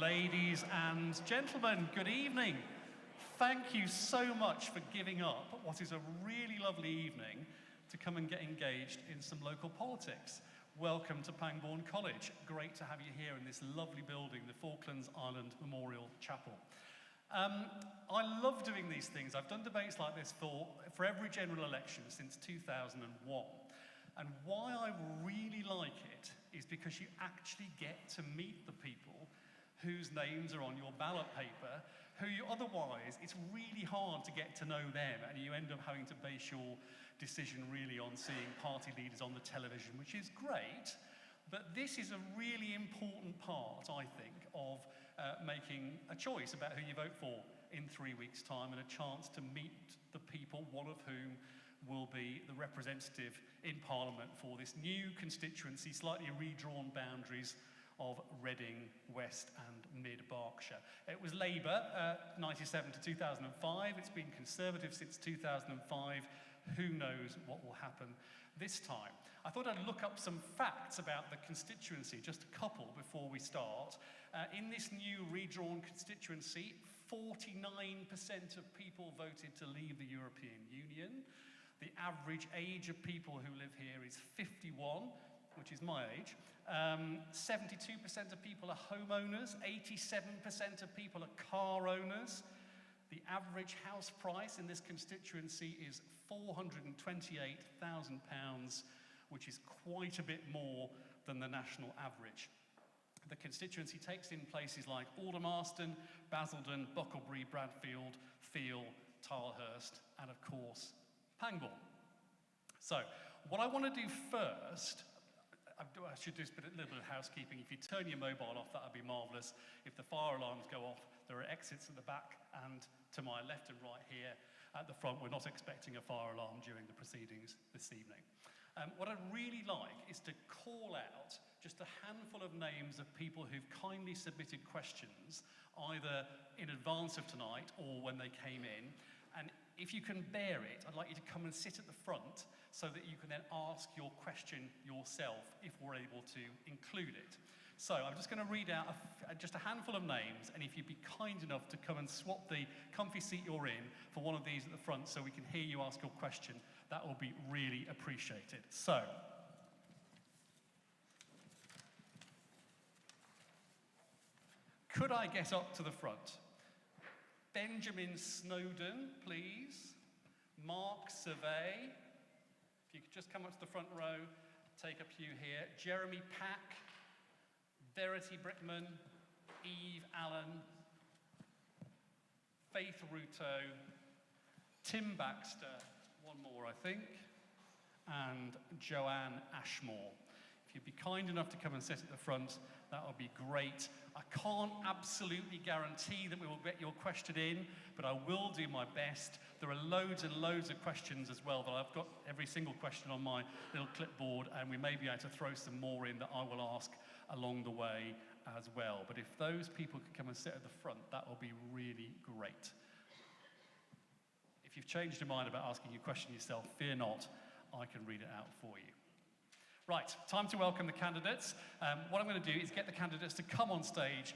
Ladies and gentlemen, good evening. Thank you so much for giving up what is a really lovely evening to come and get engaged in some local politics. Welcome to Pangbourne College. Great to have you here in this lovely building, the Falklands Island Memorial Chapel. I love doing these things. I've done debates like this for every general election since 2001. And why I really like it is because you actually get to meet the people whose names are on your ballot paper, who you otherwise, it's really hard to get to know them, and you end up having to base your decision really on seeing party leaders on the television, which is great, but this is a really important part, I think, of making a choice about who you vote for in 3 weeks' time, and a chance to meet the people, one of whom will be the representative in Parliament for this new constituency, slightly redrawn boundaries of Reading, West and Mid-Berkshire. It was Labour, 97 to 2005. It's been Conservative since 2005. Who knows what will happen this time? I thought I'd look up some facts about the constituency, just a couple before we start. In this new redrawn constituency, 49% of people voted to leave the European Union. The average age of people who live here is 51, which is my age. 72% of people are homeowners, 87% of people are car owners. The average house price in this constituency is £428,000, which is quite a bit more than the national average. The constituency takes in places like Aldermaston, Basildon, Bucklebury, Bradfield, Field, Tilehurst, and of course, Pangbourne. So, what I want to do first, I should do a little bit of housekeeping. If you turn your mobile off, that would be marvellous. If the fire alarms go off, there are exits at the back and to my left and right here at the front. We're not expecting a fire alarm during the proceedings this evening. What I'd really like is to call out just a handful of names of people who've kindly submitted questions, either in advance of tonight or when they came in. And if you can bear it, I'd like you to come and sit at the front so that you can then ask your question yourself if we're able to include it. So I'm just going to read out just a handful of names, and if you'd be kind enough to come and swap the comfy seat you're in for one of these at the front so we can hear you ask your question, that will be really appreciated. So, could I get up to the front? Benjamin Snowden, please. Mark Survey. If you could just come up to the front row, take a pew here. Jeremy Pack. Verity Brickman. Eve Allen. Faith Ruto. Tim Baxter. One more, I think. And Joanne Ashmore. If you'd be kind enough to come and sit at the front, that would be great. I can't absolutely guarantee that we will get your question in, but I will do my best. There are loads and loads of questions as well that I've got every single question on my little clipboard, and we may be able to throw some more in that I will ask along the way as well. But if those people could come and sit at the front, that will be really great. If you've changed your mind about asking your question yourself, fear not, I can read it out for you. Right, time to welcome the candidates. What I'm going to do is get the candidates to come on stage.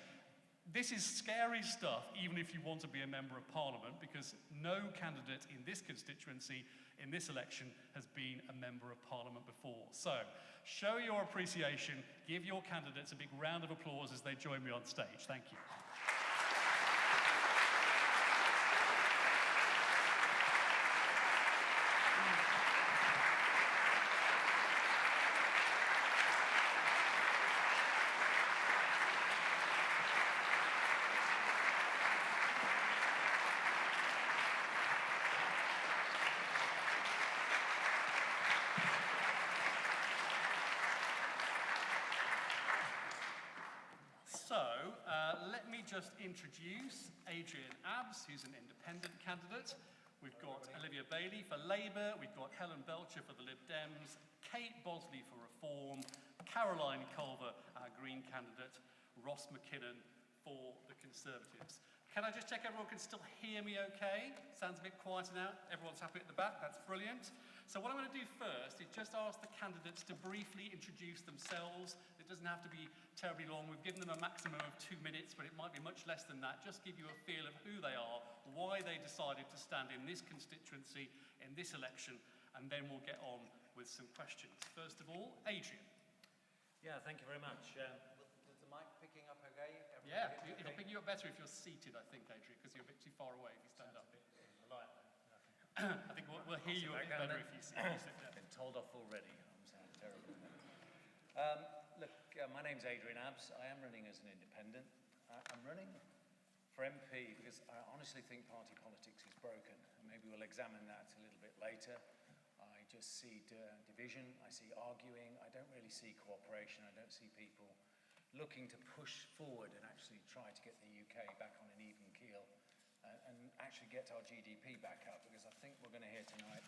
This is scary stuff, even if you want to be a member of Parliament, because no candidate in this constituency, in this election, has been a member of Parliament before. So, show your appreciation, give your candidates a big round of applause as they join me on stage. Thank you. Let me just introduce Adrian Abbs, who's an independent candidate. We've got Olivia Bailey for Labour, we've got Helen Belcher for the Lib Dems, Kate Bosley for Reform, Caroline Culver, our Green candidate, Ross McKinnon for the Conservatives. Can I just check everyone can still hear me okay? Sounds a bit quieter now. Everyone's happy at the back, that's brilliant. So what I'm going to do first is just ask the candidates to briefly introduce themselves. It doesn't have to be terribly long. We've given them a maximum of 2 minutes, but it might be much less than that. Just give you a feel of who they are, why they decided to stand in this constituency, in this election, and then we'll get on with some questions. First of all, Adrian. Yeah, thank you very much. Is the mic picking up okay? Yeah, it'll pick you up better if you're seated, I think, Adrian, because you're a bit too far away if you stand up. I think we'll hear you a bit better if you sit down. I've been told off already. I'm sounding terrible. My name's Adrian Abbs. I am running as an independent. I'm running for MP because I honestly think party politics is broken. And maybe we'll examine that a little bit later. I just see division, I see arguing, I don't really see cooperation, I don't see people looking to push forward and actually try to get the UK back on an even keel and actually get our GDP back up, because I think we're going to hear tonight,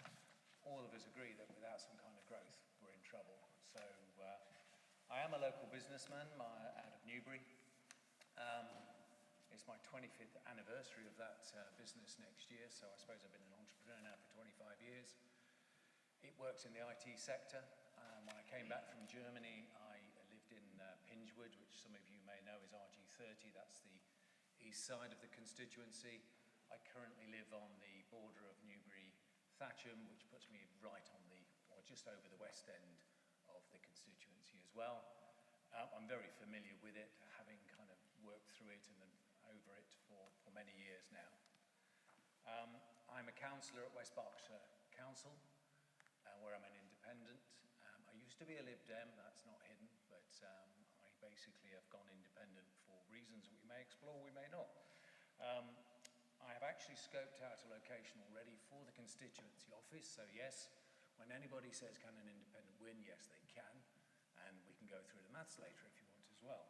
all of us agree that without some kind of growth, we're in trouble. So I am a local businessman out of Newbury. It's my 25th anniversary of that business next year, so I suppose I've been an entrepreneur now for 25 years. It works in the IT sector. When I came back from Germany, I lived in Pingewood, which some of you may know is RG30. That's the east side of the constituency. I currently live on the border of Newbury-Thatcham, which puts me right on or just over the west end of the constituency as well. I'm very familiar with it, having kind of worked through it and over it for many years now. I'm a councillor at West Berkshire Council, where I'm an independent. I used to be a Lib Dem, that's not hidden, but I basically have gone independent for reasons we may explore, we may not. I have actually scoped out a location already for the constituency office, so yes, when anybody says can an independent win, yes they can, and we can go through the maths later if you want as well.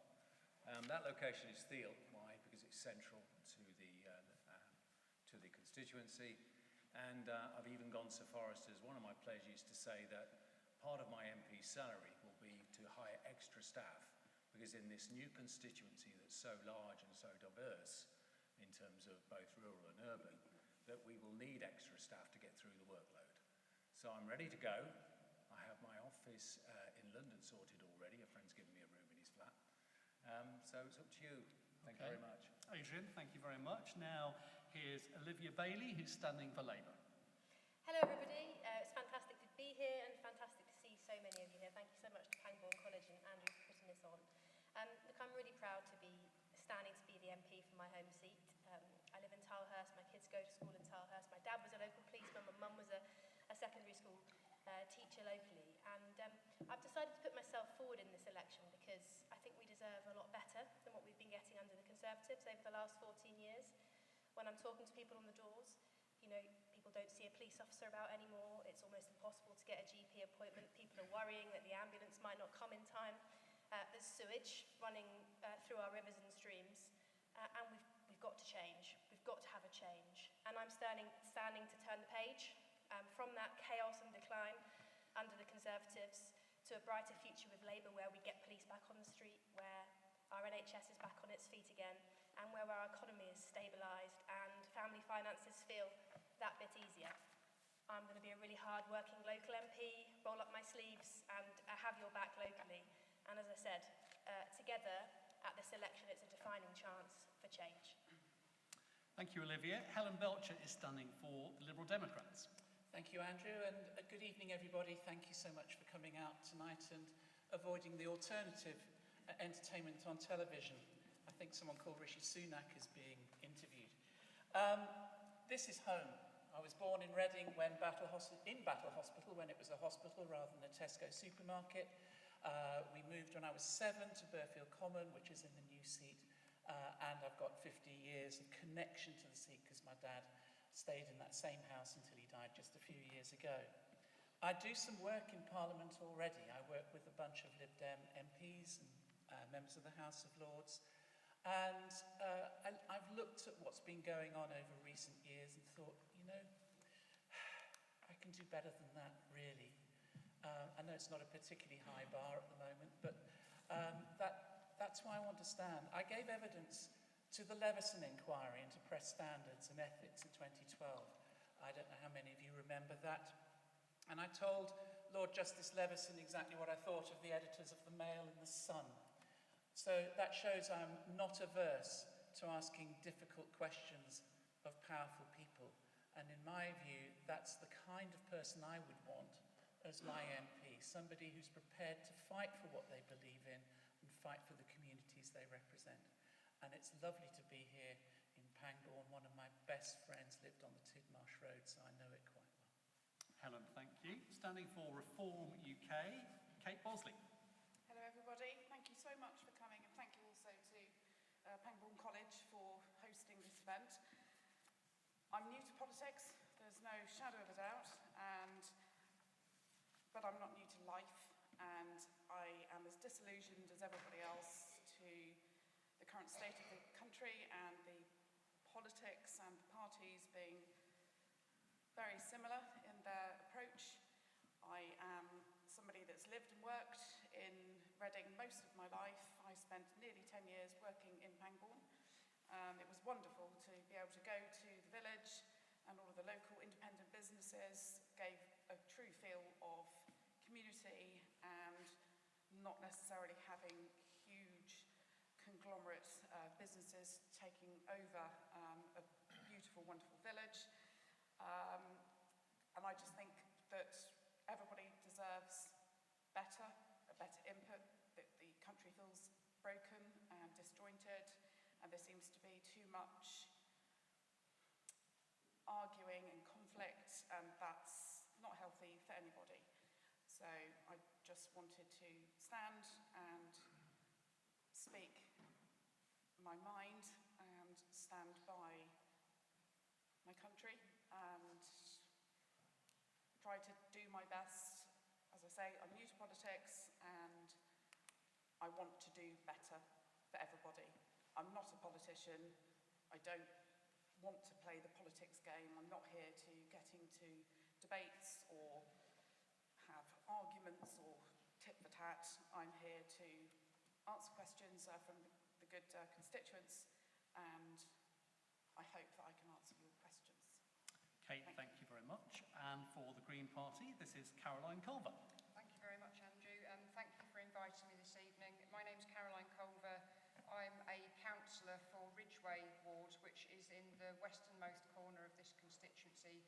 That location is Theale. Why? Because it's central to the constituency, and I've even gone so far as one of my pledges to say that part of my MP salary will be to hire extra staff, because in this new constituency that's so large and so diverse in terms of both rural and urban, that we will need extra staff to get through the workload. So I'm ready to go. I have my office in London sorted already. A friend's given me a room in his flat. So it's up to you. Thank you very much. Adrian, thank you very much. Now, here's Olivia Bailey, who's standing for Labour. Hello, everybody. It's fantastic to be here and fantastic to see so many of you here. Thank you so much to Pangbourne College and Andrew for putting this on. Look, I'm really proud to be standing to be the MP for my home seat. I live in Tilehurst. My kids go to school in Tilehurst. My dad was a local policeman. My mum was a secondary school teacher locally. And I've decided to put myself forward in this election because I think we deserve a lot better than what we've been getting under the Conservatives over the last 14 years. When I'm talking to people on the doors, you know, people don't see a police officer about anymore. It's almost impossible to get a GP appointment. People are worrying that the ambulance might not come in time. There's sewage running through our rivers and streams, and we've got to change. We've got to have a change. And I'm standing to turn the page from that chaos and decline under the Conservatives to a brighter future with Labour, where we get police back on the street, where our NHS is back on its feet again, and where our economy is stabilised and family finances feel that bit easier. I'm going to be a really hard-working local MP, roll up my sleeves and have your back locally. And as I said, together at this election, it's a defining chance for change. Thank you, Olivia. Helen Belcher is standing for the Liberal Democrats. Thank you, Andrew, and good evening, everybody. Thank you so much for coming out tonight and avoiding the alternative entertainment on television. I think someone called Rishi Sunak is being interviewed. This is home. I was born in Reading in Battle Hospital when it was a hospital rather than a Tesco supermarket. We moved when I was 7 to Burfield Common, which is in the new seat, and I've got 50 years of connection to the seat because my dad stayed in that same house until he died just a few years ago. I do some work in Parliament already. I work with a bunch of Lib Dem MPs and members of the House of Lords, and I've looked at what's been going on over recent years and thought, you know, I can do better than that, really. I know it's not a particularly high bar at the moment, but that's why I want to stand. I gave evidence to the Leveson inquiry into press standards and ethics in 2012. I don't know how many of you remember that. And I told Lord Justice Leveson exactly what I thought of the editors of the Mail and the Sun. So that shows I'm not averse to asking difficult questions of powerful people. And in my view, that's the kind of person I would want as my MP, somebody who's prepared to fight for what they believe in and fight for the communities they represent. And it's lovely to be here in Pangbourne. One of my best friends lived on the Tidmarsh Road, so I know it quite well. Helen, thank you. Standing for Reform UK, Kate Bosley. Hello everybody, thank you so much for coming, and thank you also to Pangbourne College for hosting this event. I'm new to politics, there's no shadow of a doubt, but I'm not new to life, and I am as disillusioned as everybody else to the current state of the country and the politics and the parties being very similar in their approach. I am somebody that's lived and worked in Reading most of my life. I spent nearly 10 years working in Pangbourne. It was wonderful to be able to go to the village, and all of the local independent businesses gave a true feel of community and not necessarily having huge conglomerate businesses taking over a beautiful, wonderful village. And I just think that everybody deserves better, a better input, that the country feels broken and disjointed, and there seems to be too much arguing and conflict, and that's not healthy for anybody. So I just wanted to stand and speak my mind and stand by my country and try to do my best. As I say, I'm new to politics and I want to do better for everybody. I'm not a politician. I don't want to play the politics game. I'm not here to get into debates or have arguments or tit for tat. I'm here to answer questions from the good constituents, and I hope that I can answer your questions. Kate, thank you very much. And for the Green Party, this is Caroline Culver. Thank you very much, Andrew, and thank you for inviting me this evening. My name's Caroline Culver. I'm a councillor for Ridgeway Ward, which is in the westernmost corner of this constituency,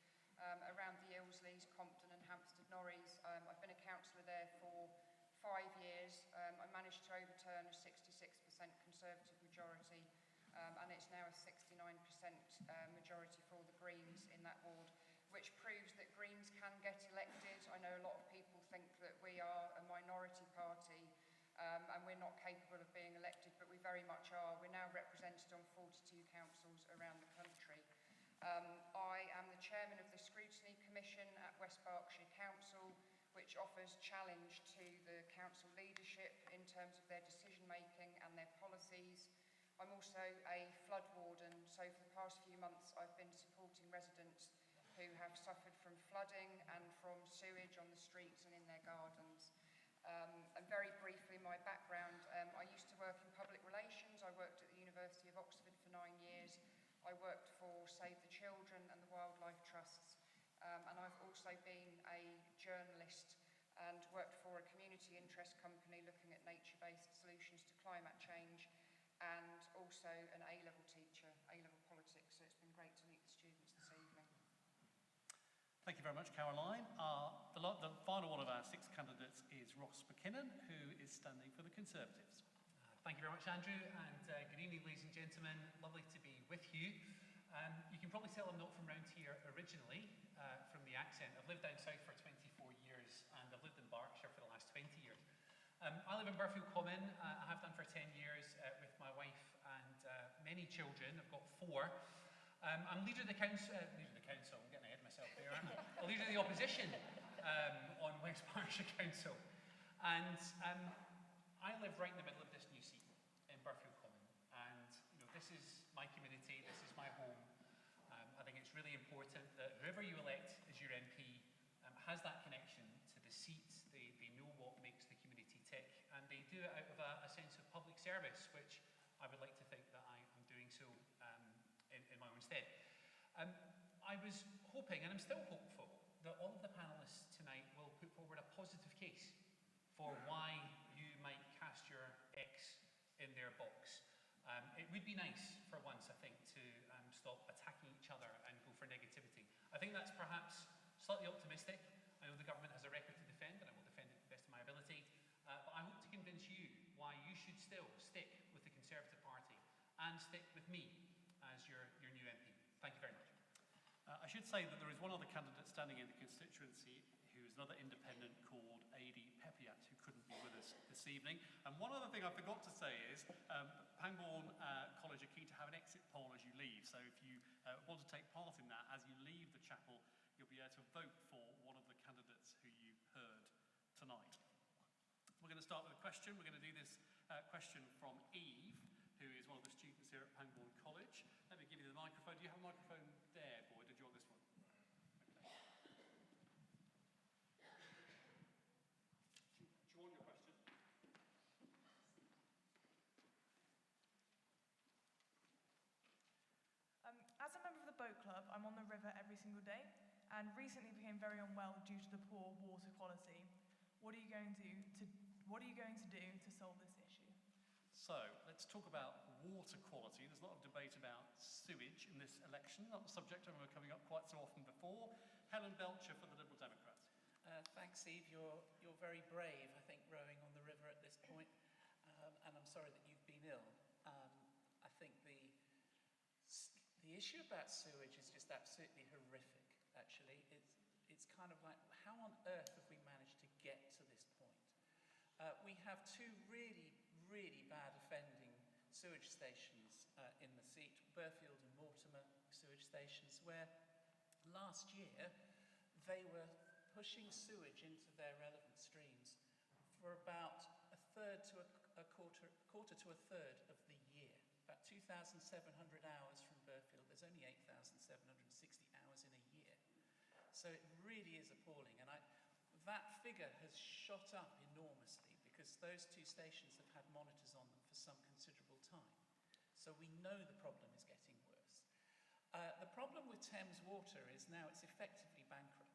around the Ilsleys, Compton and Hampstead Norreys. I've been a councillor there for 5 years. I managed to overturn a 66% Conservative majority, and it's now a 69% majority for the Greens in that ward, which proves that Greens can get elected. I know a lot of people think that we are a minority party and we're not capable of being elected, but we very much are. We're now represented on 42 councils around the country. I am the chairman of the Scrutiny Commission at West Berkshire Council, which offers challenge to the council leadership in terms of their decision making and their policies. I'm also a flood warden, so for the past few months I've been supporting residents who have suffered from flooding and from sewage on the streets and in their gardens. And very briefly, my background, I used to work in public relations. I worked at the University of Oxford for 9 years. I worked for Save the Children and the Wildlife Trusts. And I've also been a journalist and worked for a community interest company looking at nature-based solutions to climate change, and also an A-level teacher, A-level politics. So it's been great to meet the students this evening. Thank you very much, Caroline. The final one of our 6 candidates is Ross McKinnon, who is standing for the Conservatives. Thank you very much, Andrew, and good evening, ladies and gentlemen. Lovely to be with you. You can probably tell I'm not from round here originally, from the accent. I've lived down south for 24 years, and I've lived in Berkshire for the last 20 years. I live in Burfield Common. I have done for 10 years with my wife and many children. I've got 4. I'm leader of the council, I'm getting ahead of myself there, aren't I? Leader of the opposition on West Berkshire Council. And I live right in the middle of this new seat in Burfield Common. And this is my community, this is my home. I think it's really important that whoever you elect as your MP has that connection to the seat. They know what makes the community tick, and they do it out of a sense of public service, which I would like to think that I am doing so in my own stead. I was hoping, and I'm still hopeful, that all of the panellists tonight positive case for why you might cast your X in their box. It would be nice for once, I think, to stop attacking each other and go for negativity. I think that's perhaps slightly optimistic. I know the government has a record to defend, and I will defend it to the best of my ability. But I hope to convince you why you should still stick with the Conservative Party and stick with me as your new MP. Thank you very much. I should say that there is one other candidate standing in the constituency who is another independent called Adi Pepiat, who couldn't be with us this evening. And one other thing I forgot to say is Pangbourne College are keen to have an exit poll as you leave. So if you want to take part in that, as you leave the chapel, you'll be able to vote for one of the candidates who you heard tonight. We're going to start with a question. We're going to do this question from Eve, who is one of the students here at Pangbourne College. Let me give you the microphone. Do you have a microphone there, Boyd? Did you want this one? As a member of the boat club, I'm on the river every single day and recently became very unwell due to the poor water quality. What are you going to do to solve this issue? So, let's talk about water quality. There's a lot of debate about sewage in this election, not the subject I remember coming up quite so often before. Helen Belcher for the Liberal Democrats. Thanks, Steve. You're very brave, I think, rowing on the river at this point. And I'm sorry that you've been ill. I think the issue about sewage is just absolutely horrific, actually. It's kind of like, how on earth have we managed to get to this point? We have two really, really bad offending sewage stations in the seat, Burfield and Mortimer sewage stations, where last year they were pushing sewage into their relevant streams for about a quarter to a third of the year. About 2,700 hours from Burfield. There's only 8,760 hours in a year. So it really is appalling. And that figure has shot up enormously because those two stations have had monitors on them for some considerable time. So we know the problem is getting worse. The problem with Thames Water is now it's effectively bankrupt.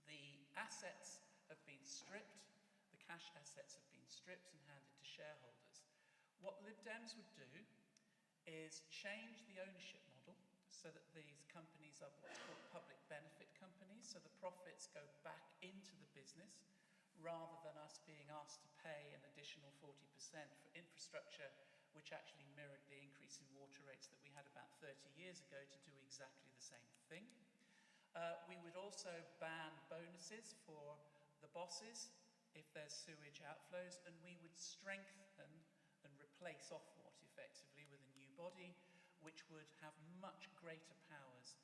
The assets have been stripped, the cash assets have been stripped and handed to shareholders. What Lib Dems would do is change the ownership model so that these companies are what's called public benefit companies, so the profits go back into the business rather than us being asked to pay an additional 40% for infrastructure, which actually mirrored the increase in water rates that we had about 30 years ago to do exactly the same thing. We would also ban bonuses for the bosses if there's sewage outflows, and we would strengthen and replace Ofwat effectively with a new body, which would have much greater powers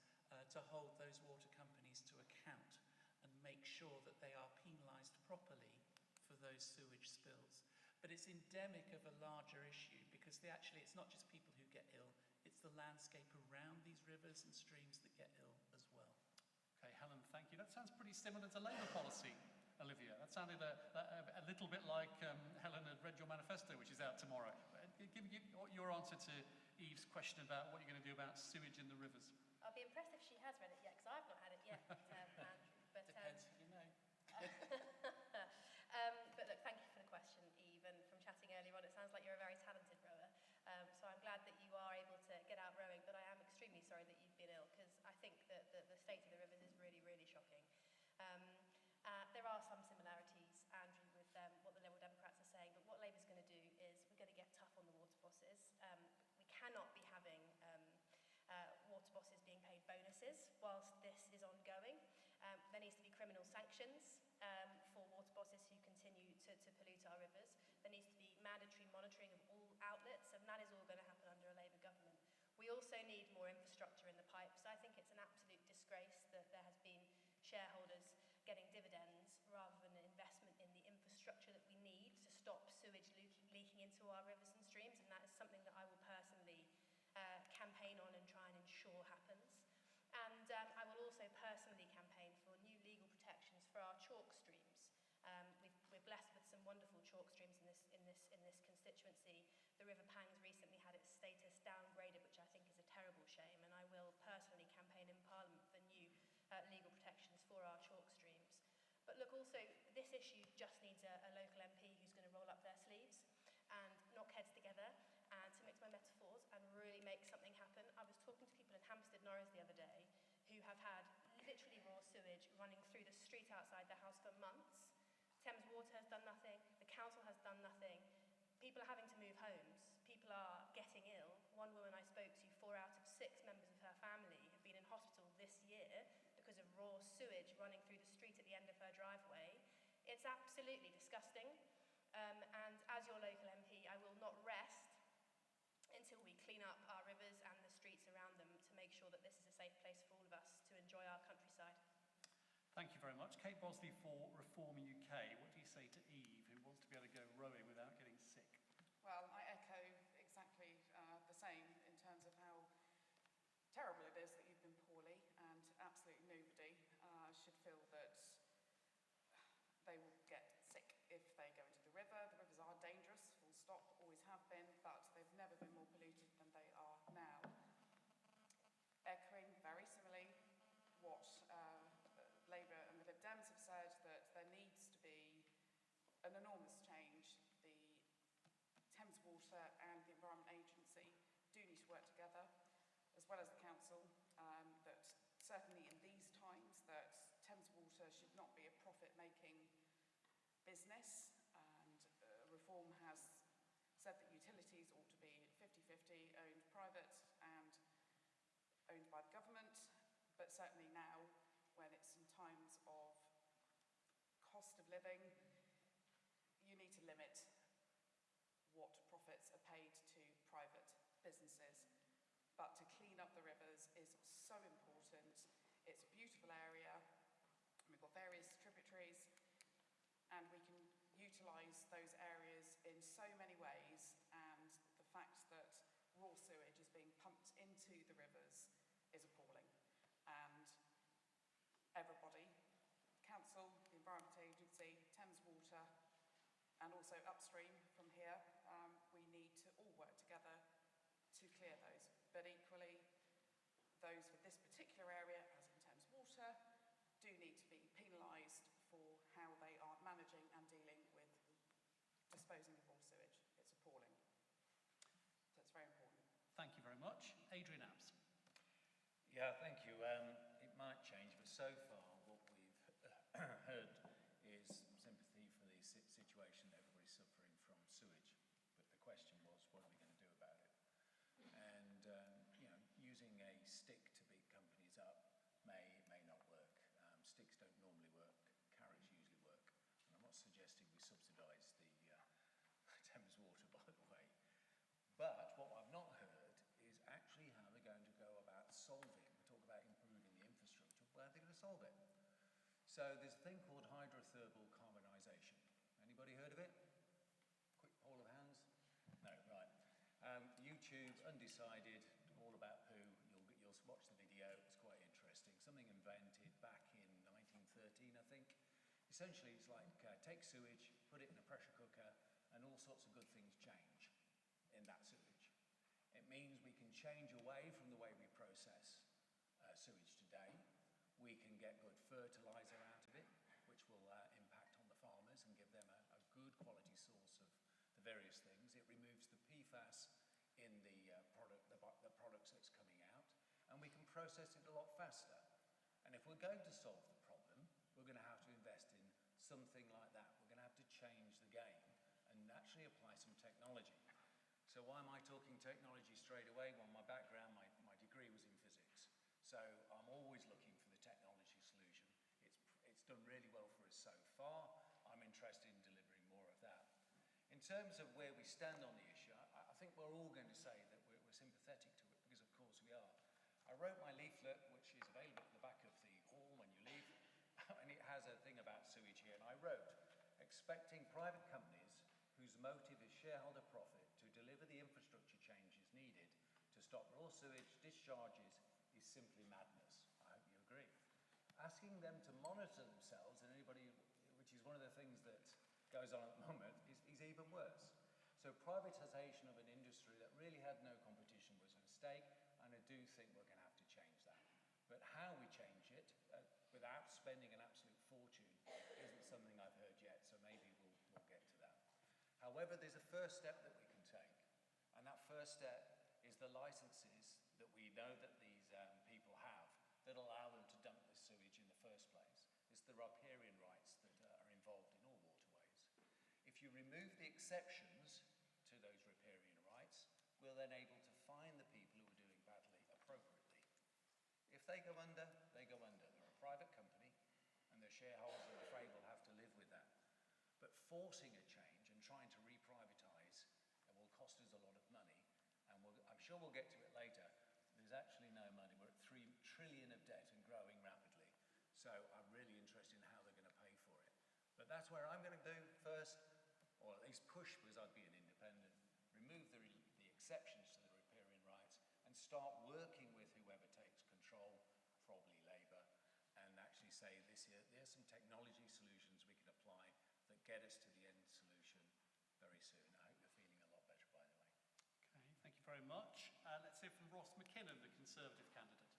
to hold those water companies to account and make sure that they are penalised properly for those sewage spills. But it's endemic of a larger issue because it's not just people who get ill, it's the landscape around these rivers and streams that get ill as well. Okay, Helen, thank you. That sounds pretty similar to Labour policy, Olivia. That sounded a little bit like Helen had read your manifesto, which is out tomorrow. Give your answer to Eve's question about what you're going to do about sewage in the rivers. I'll be impressed if she has read it yet, because I've not had it yet, Andrew. But, depends who you know. But look, thank you for the question, Eve. And from chatting earlier on, it sounds like you're a very talented rower. So I'm glad that you are able to get out rowing, but I am extremely sorry that you've been ill, because I think that the state of the rivers is really, really shocking. There are some similarities, Andrew, with what the Liberal Democrats are saying, but what Labour's going to do is we're going to get tough on the water bosses. We cannot be having water bosses being paid bonuses whilst this is ongoing. There needs to be criminal sanctions for water bosses who continue to pollute our rivers. There needs to be mandatory monitoring of all outlets, and that is all going to happen under a Labour government. We also need more infrastructure in the pipes. I think it's an absolute disgrace that there has been shareholders getting dividends rather than an investment in the infrastructure that we need to stop sewage leaking into our rivers and streams, and that is something that I will personally campaign on and try and ensure happens. And I will also personally campaign for new legal protections for our chalk streams. We're blessed with some wonderful chalk streams in this constituency. The River Pangs recently had its status downgraded, which I think is a terrible shame, and I will personally campaign in Parliament for new legal protections for our chalk streams. But look, also this issue just needs a local MP who's going to roll up their sleeves and knock heads together, and to mix my metaphors and really make something happen. I was talking to people in Hampstead Norris the other day who have had literally raw sewage running through the street outside their house for months. Thames Water has done nothing, the council has done nothing. People are having to move homes, people are getting ill. One woman I spoke to, 4 out of 6 members of her family have been in hospital this year because of raw sewage running through the street at the end of her driveway. It's absolutely disgusting. And as your local MP, I will not rest until we clean up our rivers and the streets around them to make sure that this is a safe place for all of us to enjoy our countryside. Thank you very much. Kate Bosley for Reforming UK. What do you say to Eve, who wants to be able to go rowing without getting sick? Well, I echo exactly the same in terms of how terrible it is that you've been poorly, and absolutely nobody should feel that they will get sick if they go into the river. The rivers are dangerous, full stop, always have been, but they've never been more polluted than they are now. Echoing very similarly what Labour and the Lib Dems have said, that there needs to be an enormous change. The Thames Water and the Environment Agency do need to work together, as well as the council, that certainly in these times that Thames Water should not be a profit-making business, and Reform has said that utilities ought to be 50-50, owned private and owned by the government, but certainly now, when it's in times of cost of living, you need to limit what profits are paid to private businesses. But to clean up the rivers is so important. It's a beautiful area, we've got various tributaries, and we can utilise those areas in so many ways, and the fact that raw sewage is being pumped into the rivers is appalling. And everybody, council, the Environment Agency, Thames Water, and also upstream from here, we need to all work together to clear those. But equally, those with this particular area, as in Thames Water, do need to be penalised for how they are managing and dealing with disposing of raw sewage. It's appalling. So it's very important. Thank you very much. Adrian Abs. Yeah, thank you. It might change, but so far what we've heard is sympathy for the situation that everybody's suffering from sewage. But the question was, what are we going to do about it? And, using a stick to beat companies up may not work. Sticks don't normally work, carrots usually work. And I'm not suggesting we subsidise the Thames Water, by the way. But what I've not heard is actually how they're going to go about solving. We talk about improving the infrastructure. Well, how are they going to solve it? So there's a thing called hydrothermal carbonisation. Anybody heard of it? Quick poll of hands? No, right. YouTube, undecided, all about poo. You'll watch the video, it's quite interesting. Something invented back in 1913, I think. Essentially, it's like take sewage, put it in a pressure cooker, and all sorts of good things change in that sewage. It means we can change away from the way we process sewage today. We can get good fertiliser out of it, which will impact on the farmers and give them a good quality source of the various things. It removes the PFAS in the products that's coming out, and we can process it a lot faster. And if we're going to solve the problem, we're going to have to invest in something like that. We're going to have to change the game and actually apply some technology. So why am I talking technology straight away? Well, my background, my degree was in physics. So I'm always looking for the technology solution. It's done really well for us so far. I'm interested in delivering more of that. In terms of where we stand on the issue, I think we're all going to say that we're sympathetic to it, because of course we are. I wrote my leaflet, which is available at the back of the hall when you leave, and it has a thing about sewage here, and I wrote, expecting private companies whose motive is shareholder profit to deliver the infrastructure changes needed to stop raw sewage discharges is simply madness. I hope you agree. Asking them to monitor themselves, and anybody, which is one of the things that goes on at the moment, is even worse. So privatisation of an industry that really had no competition was a mistake, and I do think we're going to have to change that. But how we change it, without spending an absolute fortune, isn't something I've heard However, there's a first step that we can take, and that first step is the licenses that we know that these people have that allow them to dump this sewage in the first place. It's the riparian rights that are involved in all waterways. If you remove the exceptions to those riparian rights, we're then able to fine the people who are doing badly appropriately. If they go under, they go under. They're a private company, and their shareholders, I'm afraid, will have to live with that. But forcing a change and trying to reprivatise will cost us a lot of money, and I'm sure we'll get to it later. There's actually no money. We're at 3 trillion of debt and growing rapidly. So I'm really interested in how they're going to pay for it. But that's where I'm going to do first, or at least push, because I'd be an independent, remove the exceptions to the riparian rights and start working with whoever takes control, probably Labour, and actually say there's some technology solutions we can apply that get us to the end solution very soon. I hope you're feeling a lot better, by the way. Okay, thank you very much. Let's hear from Ross McKinnon, the Conservative candidate.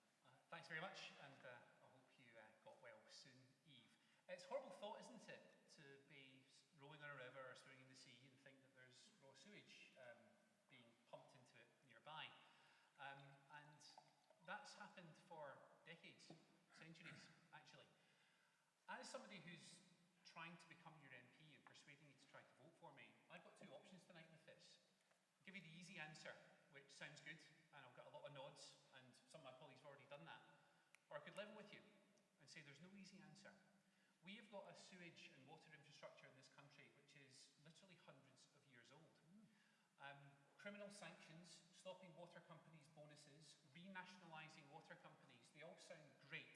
Thanks very much, and I hope you got well soon, Eve. It's a horrible thought, isn't it, to be rowing on a river or swimming in the sea and think that there's raw sewage being pumped into it nearby. And that's happened for decades, centuries, actually. As somebody who's trying to become your MP and persuading you to try to vote for me, I've got two options tonight with this. I'll give you the easy answer, which sounds good, and I'll get a lot of nods, and some of my colleagues have already done that. Or I could level with you and say there's no easy answer. We have got a sewage and water infrastructure in this country which is literally hundreds of years old. Criminal sanctions, stopping water companies' bonuses, renationalising water companies, they all sound great,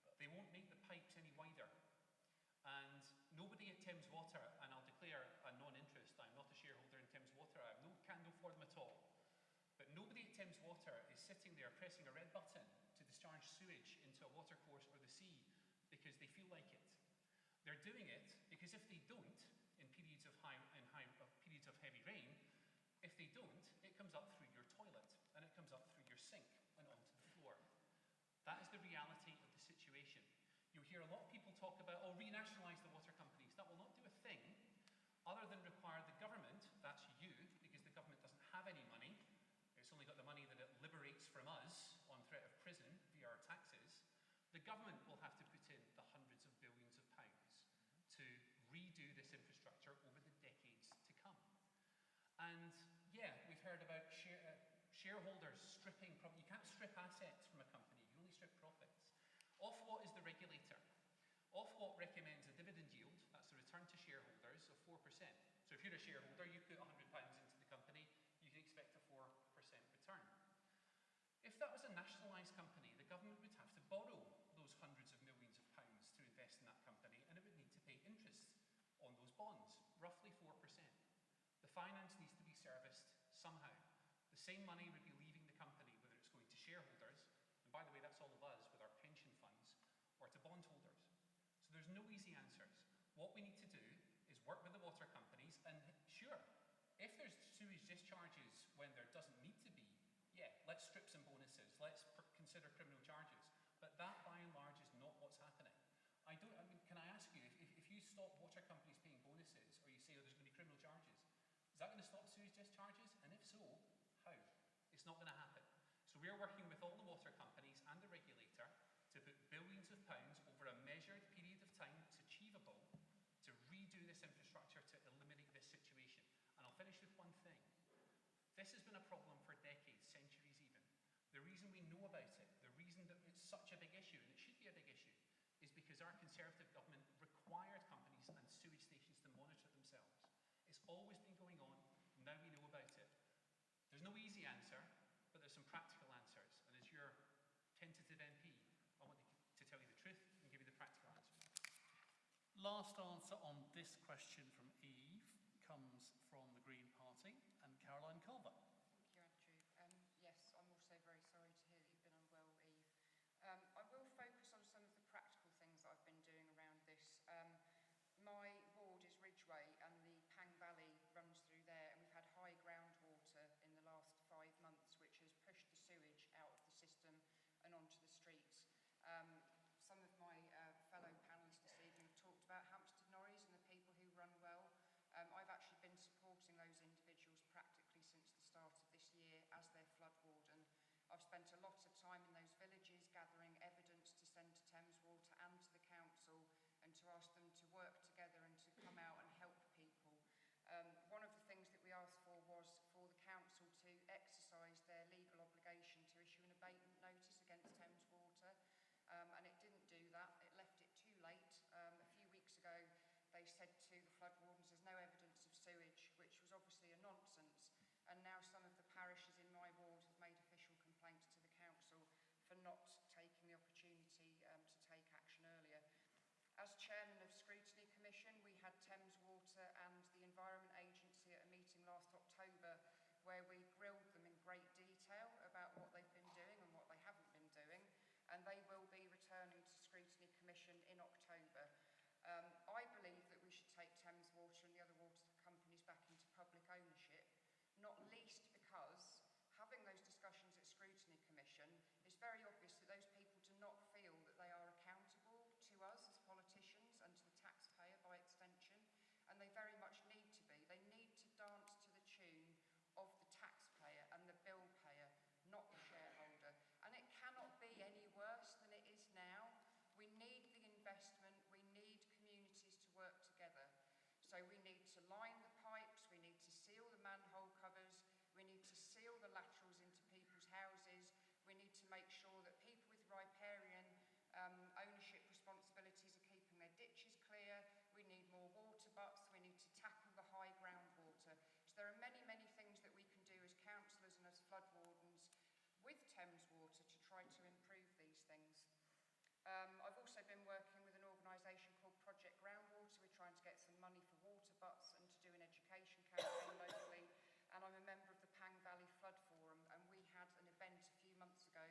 but they won't make the pipes any wider. And nobody at Thames Water, and I'll declare a non-interest, I'm not a shareholder in Thames Water, I have no candle for them at all, but nobody at Thames Water is sitting there pressing a red button to discharge sewage into a watercourse or the sea because they feel like it. They're doing it because if they don't, in periods of periods of heavy rain, if they don't, it comes up through your toilet and it comes up through your sink and onto the floor. That is the reality of the situation. You'll hear a lot of people talk about, renationalise the water companies. That will not do a thing other than require the government, that's you, because the government doesn't have any money. It's only got the money that it liberates from us on threat of prison via our taxes. The government will have to put in the hundreds of billions of pounds to redo this infrastructure over the decades to come. And yeah, we've heard about shareholders stripping profit. You can't strip assets from a company, you only strip profits. Ofwat is the regulator. Ofwat recommends a dividend yield, that's the return to shareholders, of 4%. So if you're a shareholder, you put £100 into the company, you can expect a 4% return. If that was a nationalised company, the government would have to borrow those hundreds of millions of pounds to invest in that company, and it would need to pay interest on those bonds, roughly 4%. The finance needs to be serviced somehow. The same money would be leaving the company, whether it's going to shareholders, and by the way, that's all of us with our pension funds, or to bondholders. So there's no easy answers. What we need to do is work with the water companies, and sure, if there's sewage discharges when there doesn't need to be, yeah, let's strip some bonuses, let's consider criminal charges. But that, by and large, is not what's happening. Can I ask you, if you stop water companies paying bonuses, or you say, there's going to be criminal charges, is that going to stop sewage discharges? And if so, how? It's not going to happen. So we're working with all the water companies and the regulator to put billions of pounds over a measured period of time that's achievable to redo this infrastructure to eliminate this situation. And I'll finish with one thing. This has been a problem for decades, centuries even. The reason we know about it, the reason that it's such a big issue, and it should be a big issue, is because our Conservative government required companies and sewage stations to monitor themselves. It's always been going on, now we know about it. There's no easy answer, but there's some practical answers. And as your tentative MP, I want to tell you the truth and give you the practical answer. Last answer on this question from Eve comes from the Green Party and Caroline Culver. Thank you, Andrew. Yes, I'm also very sorry to hear that you've been unwell, Eve. I will focus on some of the practical things that I've been doing around this. My ward is Ridgeway, and the Pang Valley runs through there, and we've had high groundwater in the last 5 months, which has pushed the sewage out of the system and onto the streets. Some of my fellow panellists this evening have talked about Hampstead Norreys and the people who run well. I've spent a lot of time in those villages gathering evidence to send to Thames Water and to the council, and to ask them to work together and to come out and help people. One of the things that we asked for was for the council to exercise their legal obligation to issue an abatement notice against Thames Water, and it didn't do that. It left it too late. A few weeks ago, they said to the flood wardens there's no evidence of sewage, which was obviously a nonsense, and now some of the parishes in my ward have made official complaints to the council for not taking the opportunity to take action earlier. As chairman of Scrutiny Commission, we had Thames Water and the Environment Agency at a meeting last October where we grilled them in great detail about what they've been doing and what they haven't been doing, and they will be returning to Scrutiny Commission in October. I believe that we should take Thames Water and the other water companies back into public ownership, not least because having those discussions at Scrutiny Commission, it's very obvious that those people do not feel that they are accountable to us as politicians and to the taxpayer by extension, and they very much need to be. They need to dance to the tune of the taxpayer and the bill payer, not the shareholder. And it cannot be any worse than it is now. We need the investment, we need communities to work together. So we need to line the pipes, we need to seal the manhole covers, we need to seal the laterals into people's houses, we need to make sure that people with riparian ownership responsibilities are keeping their ditches clear, we need more water butts, we need to tackle the high groundwater. So there are many, many things that we can do as councillors and as flood wardens with Thames Water to try to improve these things. I've also been working with an organisation called Project Groundwater. We're trying to get some money for water butts and to do an education campaign locally. And I'm a member of the Pang Valley Flood Forum, and we had an event a few months ago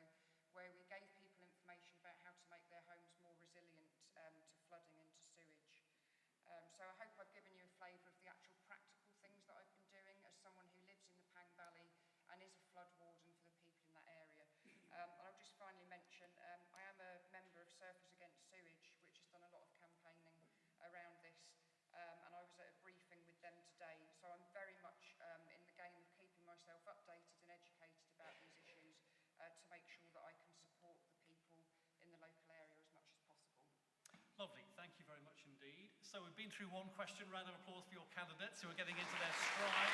where we gave people information about how to make their homes more resilient to flooding and to sewage. So I hope I've given you a flavour of the actual practical things that I've been doing as someone who lives in the Pang Valley and is a flood warden for the people in that area. And I'll just finally mention, I am a member of Surfers Against Sewage, which has done a lot of campaigning around this, and I was at a briefing with them today, so I'm very much in the game of keeping myself updated and educated about these issues to make sure that I can support the people in the local area as much as possible. Lovely, thank you very much indeed. So we've been through one question, round of applause for your candidates who are getting into their stride.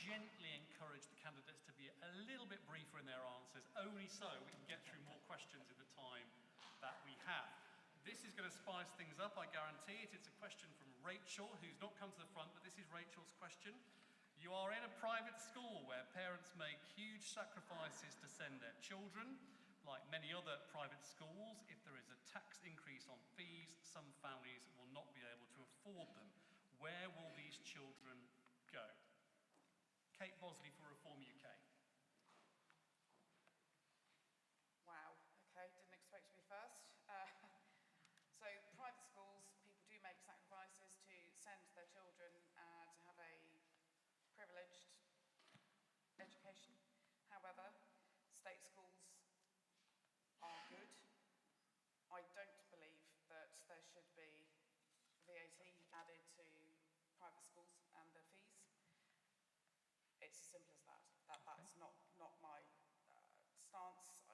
Gently encourage the candidates to be a little bit briefer in their answers, only so we can get through more questions in the time that we have. This is going to spice things up, I guarantee it. It's a question from Rachel, who's not come to the front, but this is Rachel's question. You are in a private school where parents make huge sacrifices to send their children. Like many other private schools, if there is a tax increase on fees, some families will not be able to afford them. Where will these children go? Kate Bosley for Reform UK. Wow, okay, didn't expect to be first. So private schools, people do make sacrifices to send their children to have a privileged education. However, state schools are good. I don't believe that there should be VAT added to private schools and their fees. It's as simple as that. That's not my stance.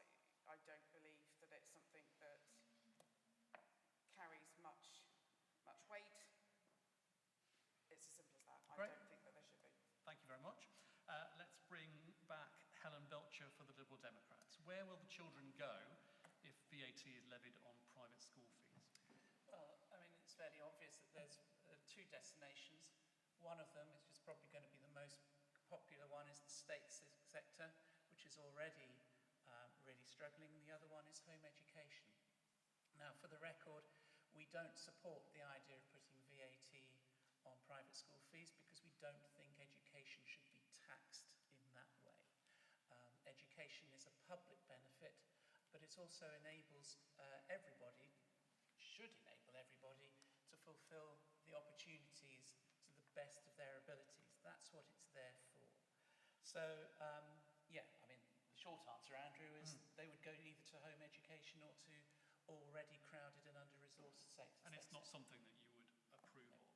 I don't believe that it's something that carries much weight. It's as simple as that. Great. I don't think that there should be. Thank you very much. Let's bring back Helen Belcher for the Liberal Democrats. Where will the children go if VAT is levied on private school fees? Well, I mean, it's fairly obvious that there's two destinations. One of them, which is probably going to be the most popular one, is the state sector, which is already really struggling. The other one is home education. Now, for the record, we don't support the idea of putting VAT on private school fees because we don't think education should be taxed in that way. Education is a public benefit, but it also enables everybody, should enable everybody, to fulfil the opportunities to the best of their abilities. That's what it's there for. So, yeah, I mean, the short answer, Andrew, is they would go either to home education or to already crowded and under-resourced sectors. And it's not something that you would approve of.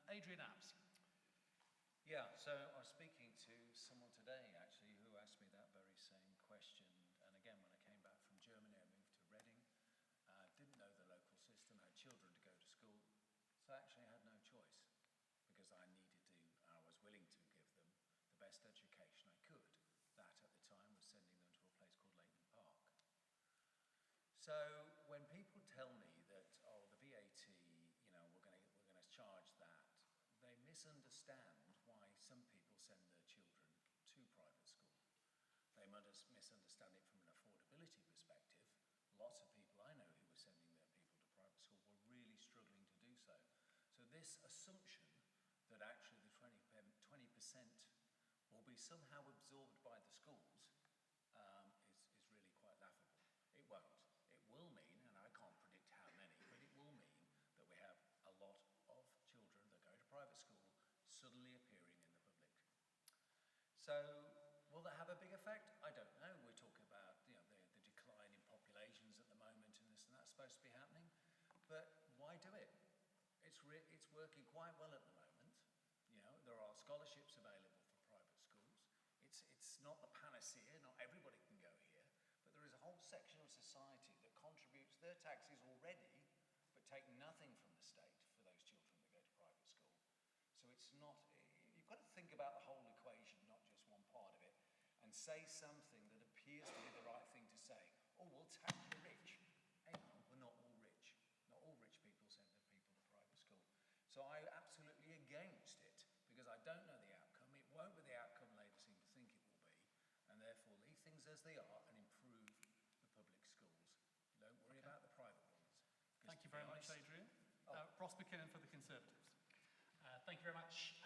Adrian Apps. Yeah, so I was speaking to someone today, actually, who asked me that very same question. And again, when I came back from Germany, I moved to Reading. Didn't know the local system, had children to go to school. So actually I had no choice because I was willing to give them the best education I could. That at the time was sending them to a place called Leighton Park. So when people tell me that, oh, the VAT, we're going to charge that, they misunderstand why some people send their children to private school. They misunderstand it from an affordability perspective. Lots of people I know who were sending their people to private school were really struggling to do so. So this assumption that actually the 20% will be somehow absorbed by the schools is really quite laughable. It won't. It will mean, and I can't predict how many, but it will mean that we have a lot of children that go to private school suddenly appearing in the public. So will that have a big effect? I don't know. We're talking about the decline in populations at the moment, and this and that's supposed to be happening. But why do it? It's working quite well at the moment. There are scholarships available for private schools. It's not the panacea. Not everybody can go here, but there is a whole section of society that contributes their taxes already, but take nothing from the state for those children that go to private school. So it's not. You've got to think about the whole equation, not just one part of it, and say something that appears to be the right thing to say. Oh, we'll tax the rich. Hang on, we're not all rich. Not all rich people send their people to private school. So I'm absolutely against it, because I don't know the outcome. It won't be the outcome Labour seem to think it will be, and therefore leave things as they are and improve the public schools. Don't worry about the private ones. Thank you very much, Adrian. Ross McKinnon for the Conservatives. Thank you very much.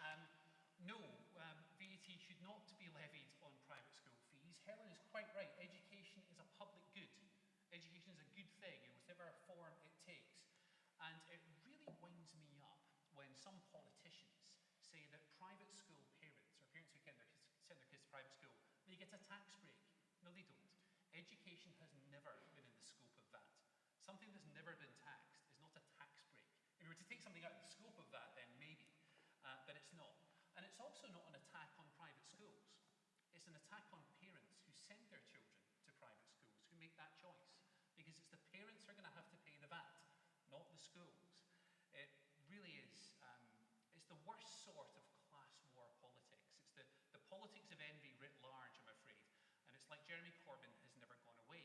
No, VAT should not be levied on private school fees. Helen is quite right. Education is a public good. Education is a good thing in whatever form it takes. And it really winds me up when some politicians say that private school parents, or parents who send their kids to private school, they get a tax break. No, they don't. Education has never been in the scope of that. Something that's never been taxed is not a tax break. If you were to take something out of the scope of that, then maybe. But it's not. And it's also not an attack on private schools. It's an attack on parents who send their children to private schools, who make that choice. Because it's the parents who are going to have to pay the VAT, not the schools. It really is, it's the worst sort of class war politics. It's the politics of envy writ large, I'm afraid. And it's like Jeremy Corbyn has never gone away.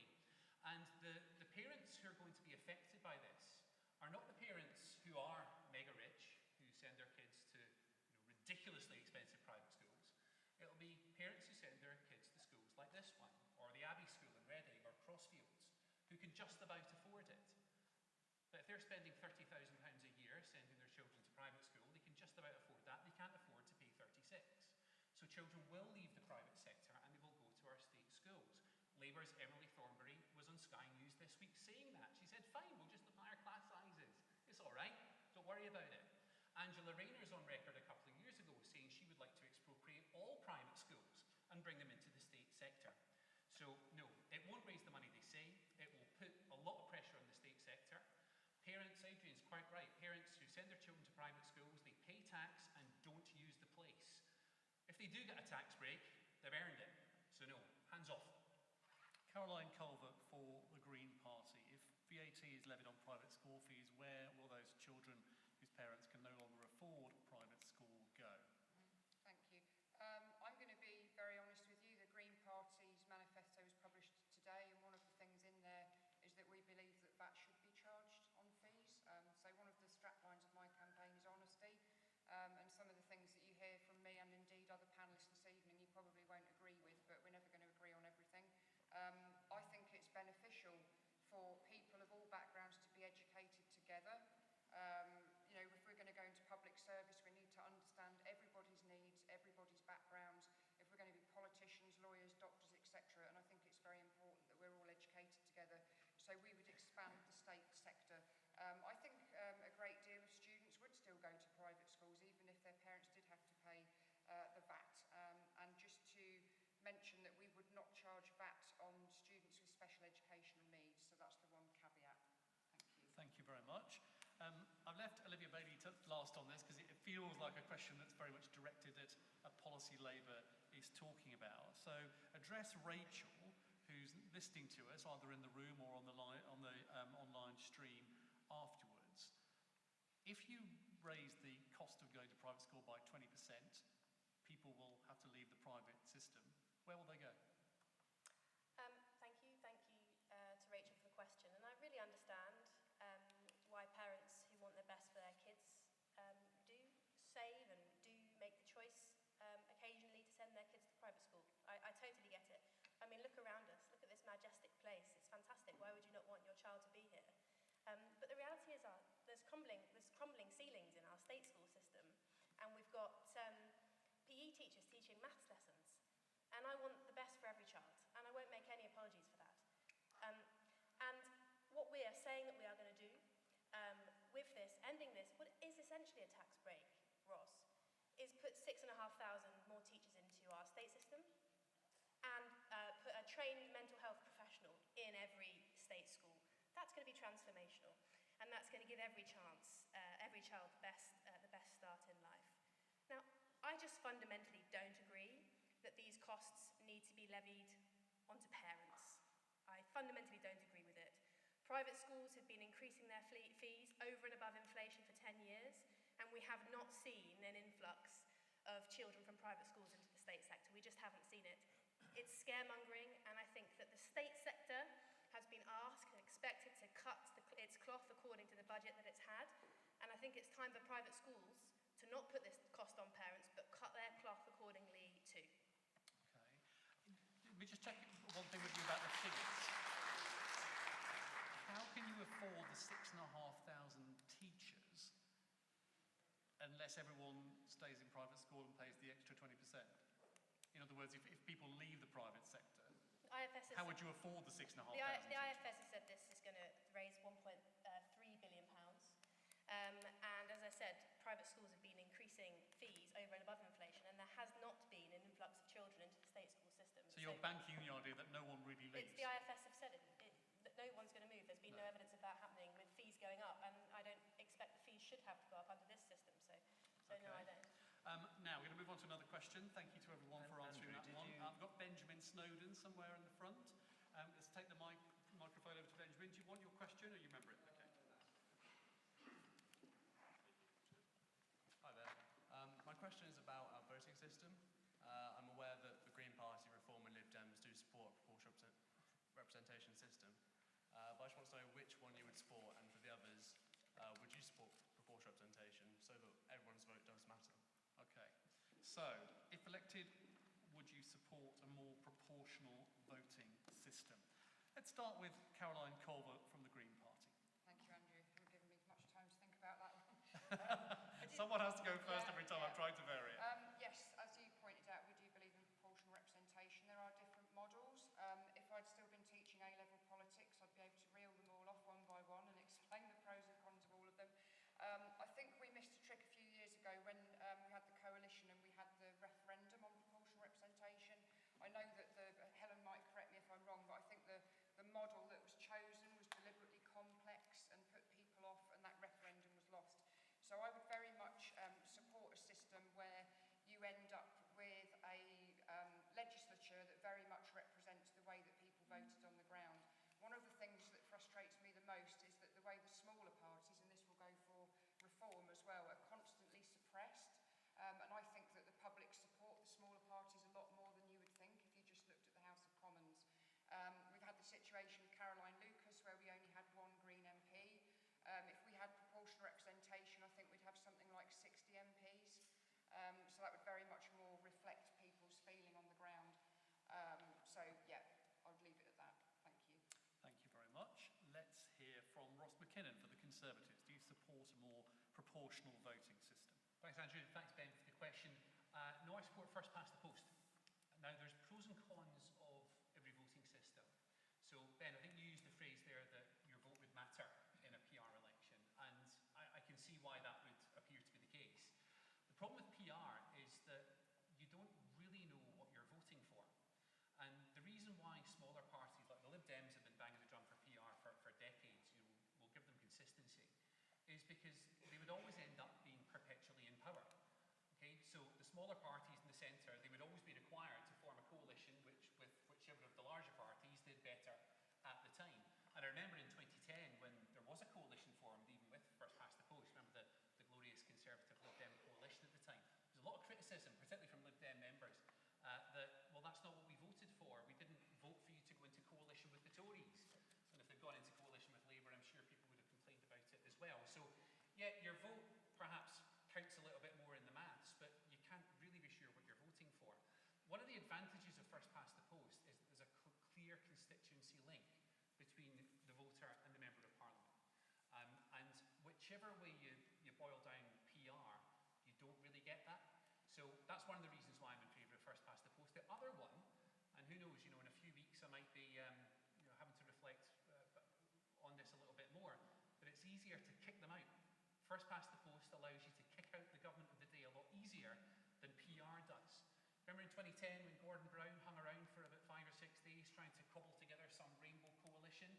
And the parents who are going to be affected by this are not the parents who are mega rich, who send their kids to ridiculously expensive private schools. It'll be parents who send their kids to schools like this one, or the Abbey School in Reading, or Crossfields, who can just about afford it. But if they're spending £30,000 a year sending their children to private school, they can just about afford that. They can't afford to pay 36. So children will leave the private sector and they will go to our state schools. Labour's Emily Thornberry was on Sky News this week saying that. She said, fine, we'll just apply our class sizes. It's all right, don't worry about it. Angela Rayner's on record a couple of years ago saying she would like to expropriate all private schools and bring them into the state sector. So no, it won't raise the money they say. It will put a lot of pressure on the state sector. Parents, Adrian's quite right, parents who send their children to private schools, they pay tax and don't use the place. If they do get a tax break, they've earned it. So no, hands off. Caroline Culvert for the Green Party. If VAT is levied on private school fees, where will those children whose parents can no longer afford private school go? Thank you. I'm going to be very honest with you. The Green Party's manifesto was published today, and one of the things in there is that we believe that VAT should be charged on fees. So one of the straplines of my campaign is honesty. And some of the things that you hear from me and indeed other panellists this evening you probably won't agree with, but we're never going to agree on everything. I think it's like a question that's very much directed at a policy Labour is talking about. So address Rachel, who's listening to us either in the room or on the online stream afterwards. If you raise the cost of going to private school by 20%, people will have to leave the private system. Where will they go? Thank you to Rachel for the question. And I really understand why parents who want the best for their kids do save and do make the choice occasionally to send their kids to private school. I totally get it. I mean, look around us. Look at this majestic place. It's fantastic. Why would you not want your child to be here? But the reality is there's crumbling ceilings in our state school system, and we've got PE teachers teaching maths lessons. And I want the best for every child, and I won't make any apologies for that. And what we are saying that we are going to do with this, ending this, what is essentially a tax break, Ross, is put 6,500 more teachers into our state system and put a trained mental health professional in every state school. That's going to be transformational, and that's going to give every child the best start in life. Now, I just fundamentally don't agree that these costs need to be levied onto parents. I fundamentally don't agree with it. Private schools have been increasing their fees over and above inflation for 10 years, and we have not seen an influx of children from private schools into the state sector. We just haven't seen it. It's scaremongering, and I think that the state sector has been asked and expected to cut its cloth according to the budget that it's had, and I think it's time for private schools to not put this cost on parents, but cut their cloth accordingly too. Let me just check one thing with you about the figures. How can you afford the 6,500 teachers unless everyone stays in private school and pays the extra 20%? In other words, if people leave the private sector, how would you afford the 6,500? The IFS has said this is going to raise £1.3 billion. And as I said, private schools have been increasing fees over and above inflation, and there has not been an influx of children into the state school system. So you're banking the idea that no one really leaves? The IFS have said that no one's going to move. There's been no evidence of that happening with fees going up, and I don't expect the fees should have to go up under this system. So okay. No, I don't. Now, we're going to move on to another question. Thank you to everyone for answering that one. I've got Benjamin Snowden somewhere in the front. Let's take the microphone over to Benjamin. Do you want your question, or you remember it? Okay. Hi there. My question is about our voting system. I'm aware that the Green Party, Reform and Lib Dems do support a proportional representation system. But I just want to know which one you would support, and for the others, would you support proportional representation so that everyone's vote does matter? Okay. So, if elected, would you support a more proportional voting system? Let's start with Caroline Culver from the Green Party. Thank you, Andrew. You haven't given me much time to think about that one. Someone has to go first every time. I'm trying to vary it. Yes, as you pointed out, we do believe in proportional representation. There are different models. If I'd still been teaching A-level politics, I'd be able to reel them all off one by one and explain the pros and cons of all of them. I think we missed a trick a few years ago when we had the coalition and we had the referendum on proportional representation. I know that Helen might correct me if I'm wrong, but I think the model that was chosen was deliberately complex and put people off, and that referendum was lost. So I would very much support a system where you end up with a legislature that very much represents the way that people voted on the ground. One of the things that frustrates me the most is that the way the smaller parties, and this will go for reform as well, are constantly suppressed. And I think that the public support the smaller parties a lot more than you would think if you just looked at the House of Commons. We've had the situation with Caroline Lucas where we only had one Green MP. If we had proportional representation, I think we'd have something like 60 MPs. So that would very much more reflect people's feeling on the ground. So yeah, I would leave it at that. Thank you. Thank you very much. Let's hear from Ross McKinnon for the Conservatives. Do you support a more proportional voting system? Thanks, Andrew. Thanks, Ben, for the question. No, I support first past the post. Now, there's pros and cons of every voting system. So, Ben, I think you used the phrase there that your vote would matter in a PR election, and I can see why that would appear to be the case. The problem with PR is that you don't really know what you're voting for. And the reason why smaller parties like the Lib Dems have been banging the drum for PR for decades, will give them consistency, is because they would always end up being perpetually in power. as well. So, yeah, your vote perhaps counts a little bit more in the maths, but you can't really be sure what you're voting for. One of the advantages of first past the post is that there's a clear constituency link between the voter and the Member of Parliament. And whichever way you boil down PR, you don't really get that. So that's one of the reasons why I'm in favour of first past the post. The other one, and who knows, in a few weeks I might be having to reflect on this a little bit more, but it's easier to kick them out. First past the post allows you to kick out the government of the day a lot easier than PR does. Remember in 2010 when Gordon Brown hung around for about 5 or 6 days trying to cobble together some rainbow coalition?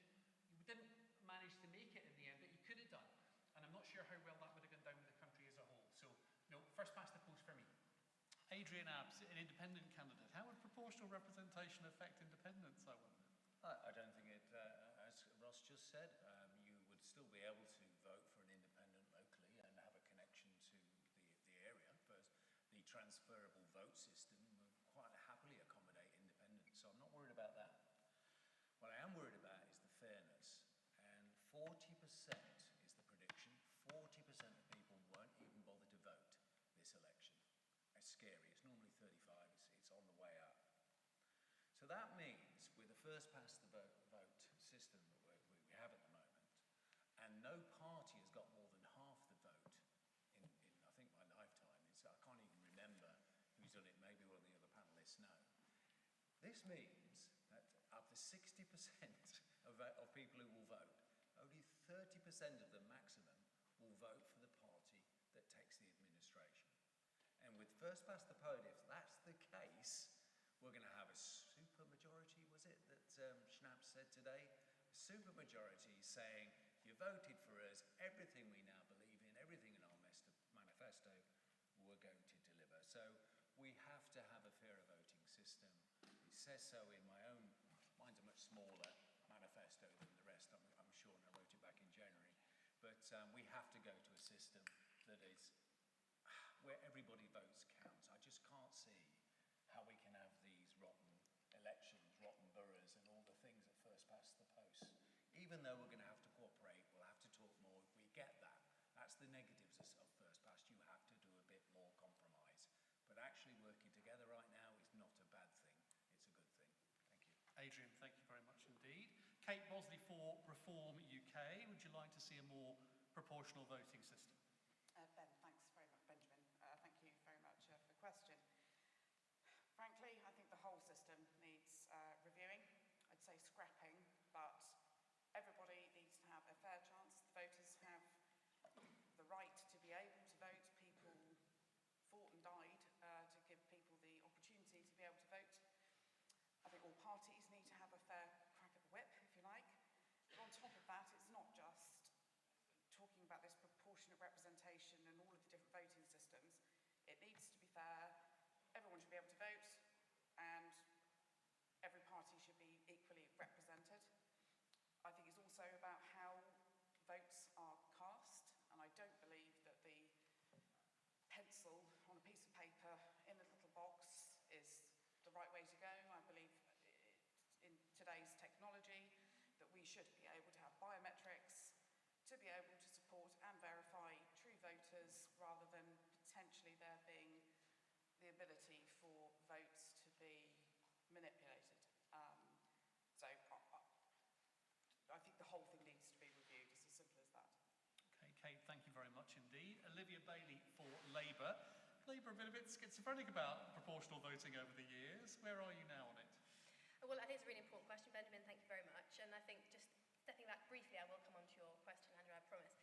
You didn't manage to make it in the end, but you could have done. And I'm not sure how well that would have gone down with the country as a whole. So, no, first past the post for me. Adrian Abbs, an independent candidate. How would proportional representation affect independence, I wonder? I don't think it, as Ross just said, you would still be able to vote for an independent locally and have a connection to the area. But the transferable vote system would quite happily accommodate independence, so I'm not worried about that. What I am worried about is the fairness, and 40% is the prediction. 40% of people won't even bother to vote this election. It's scary. It's normally 35. It's on the way up. So that means with the first past the vote system that we have at the moment, and no party has got more than half the vote in I think my lifetime. I can't even remember who's done it. Maybe one of the other panelists know. This means that of the 60% of people who will vote, only 30% of the maximum will vote for the party that takes the administration. And with first past the post, if that's the case, we're going to have a super majority, was it, that Schnapp said today? A super majority saying, you voted for us, everything we now believe in, everything in our manifesto, we're going to deliver. So we have to have a fairer voting system. It says so in my own, mine's a much smaller manifesto than the rest, I'm sure, and I wrote it back in January. But we have to go to a system that is where everybody votes counts. I just can't see how we can have these rotten elections, rotten boroughs, and all the things that first past the post. Even though we're going to have to cooperate, we'll have to talk more. We get that. That's the negatives of first past. You have to do a bit more compromise. But actually working together right now is not a bad thing. It's a good thing. Thank you. Adrian, thank you very much indeed. Kate Bosley for Reform UK. Would you like to see a more proportional voting system? Ben, thanks very much, Benjamin. Thank you very much for the question. Frankly, I think the whole system needs reviewing. I'd say scrapping, but everybody needs to have a fair chance. The voters have the right to be able to vote. People fought and died to give people the opportunity to be able to vote. I think all parties need to have a fair crack at the whip, if you like. But on top of that, it's not just talking about this proportionate representation and all of the different voting systems. It needs to be fair. Everyone should be able to vote, and every party should be equally represented. I think it's also about how votes are cast, and I don't believe that the pencil on a piece of paper in a little box is the right way to go. I believe in today's technology that we should be able to have biometrics to be able to support and verify true voters rather than potentially there being the ability for votes to be manipulated. So I think the whole thing needs to be reviewed. It's as simple as that. Okay, Kate, thank you very much indeed. Olivia Bailey for Labour. Labour have been a bit schizophrenic about proportional voting over the years. Where are you now on it? Well, I think it's a really important question, Benjamin. Thank you very much. And I think just stepping back briefly, I will come on to your question, Andrew, I promise.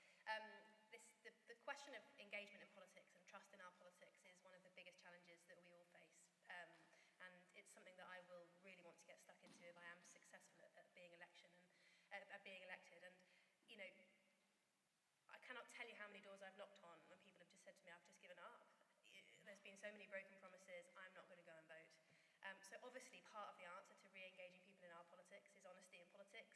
The question of engagement in politics and trust in our politics is one of the biggest challenges that we all face. And it's something that I will really want to get stuck into if I am successful at being elected. And, you know, I cannot tell you how many doors I've knocked on when people have just said to me, I've just given up. There's been so many broken promises, I'm not going to go and vote. So obviously part of the answer to re-engaging people in our politics is honesty in politics,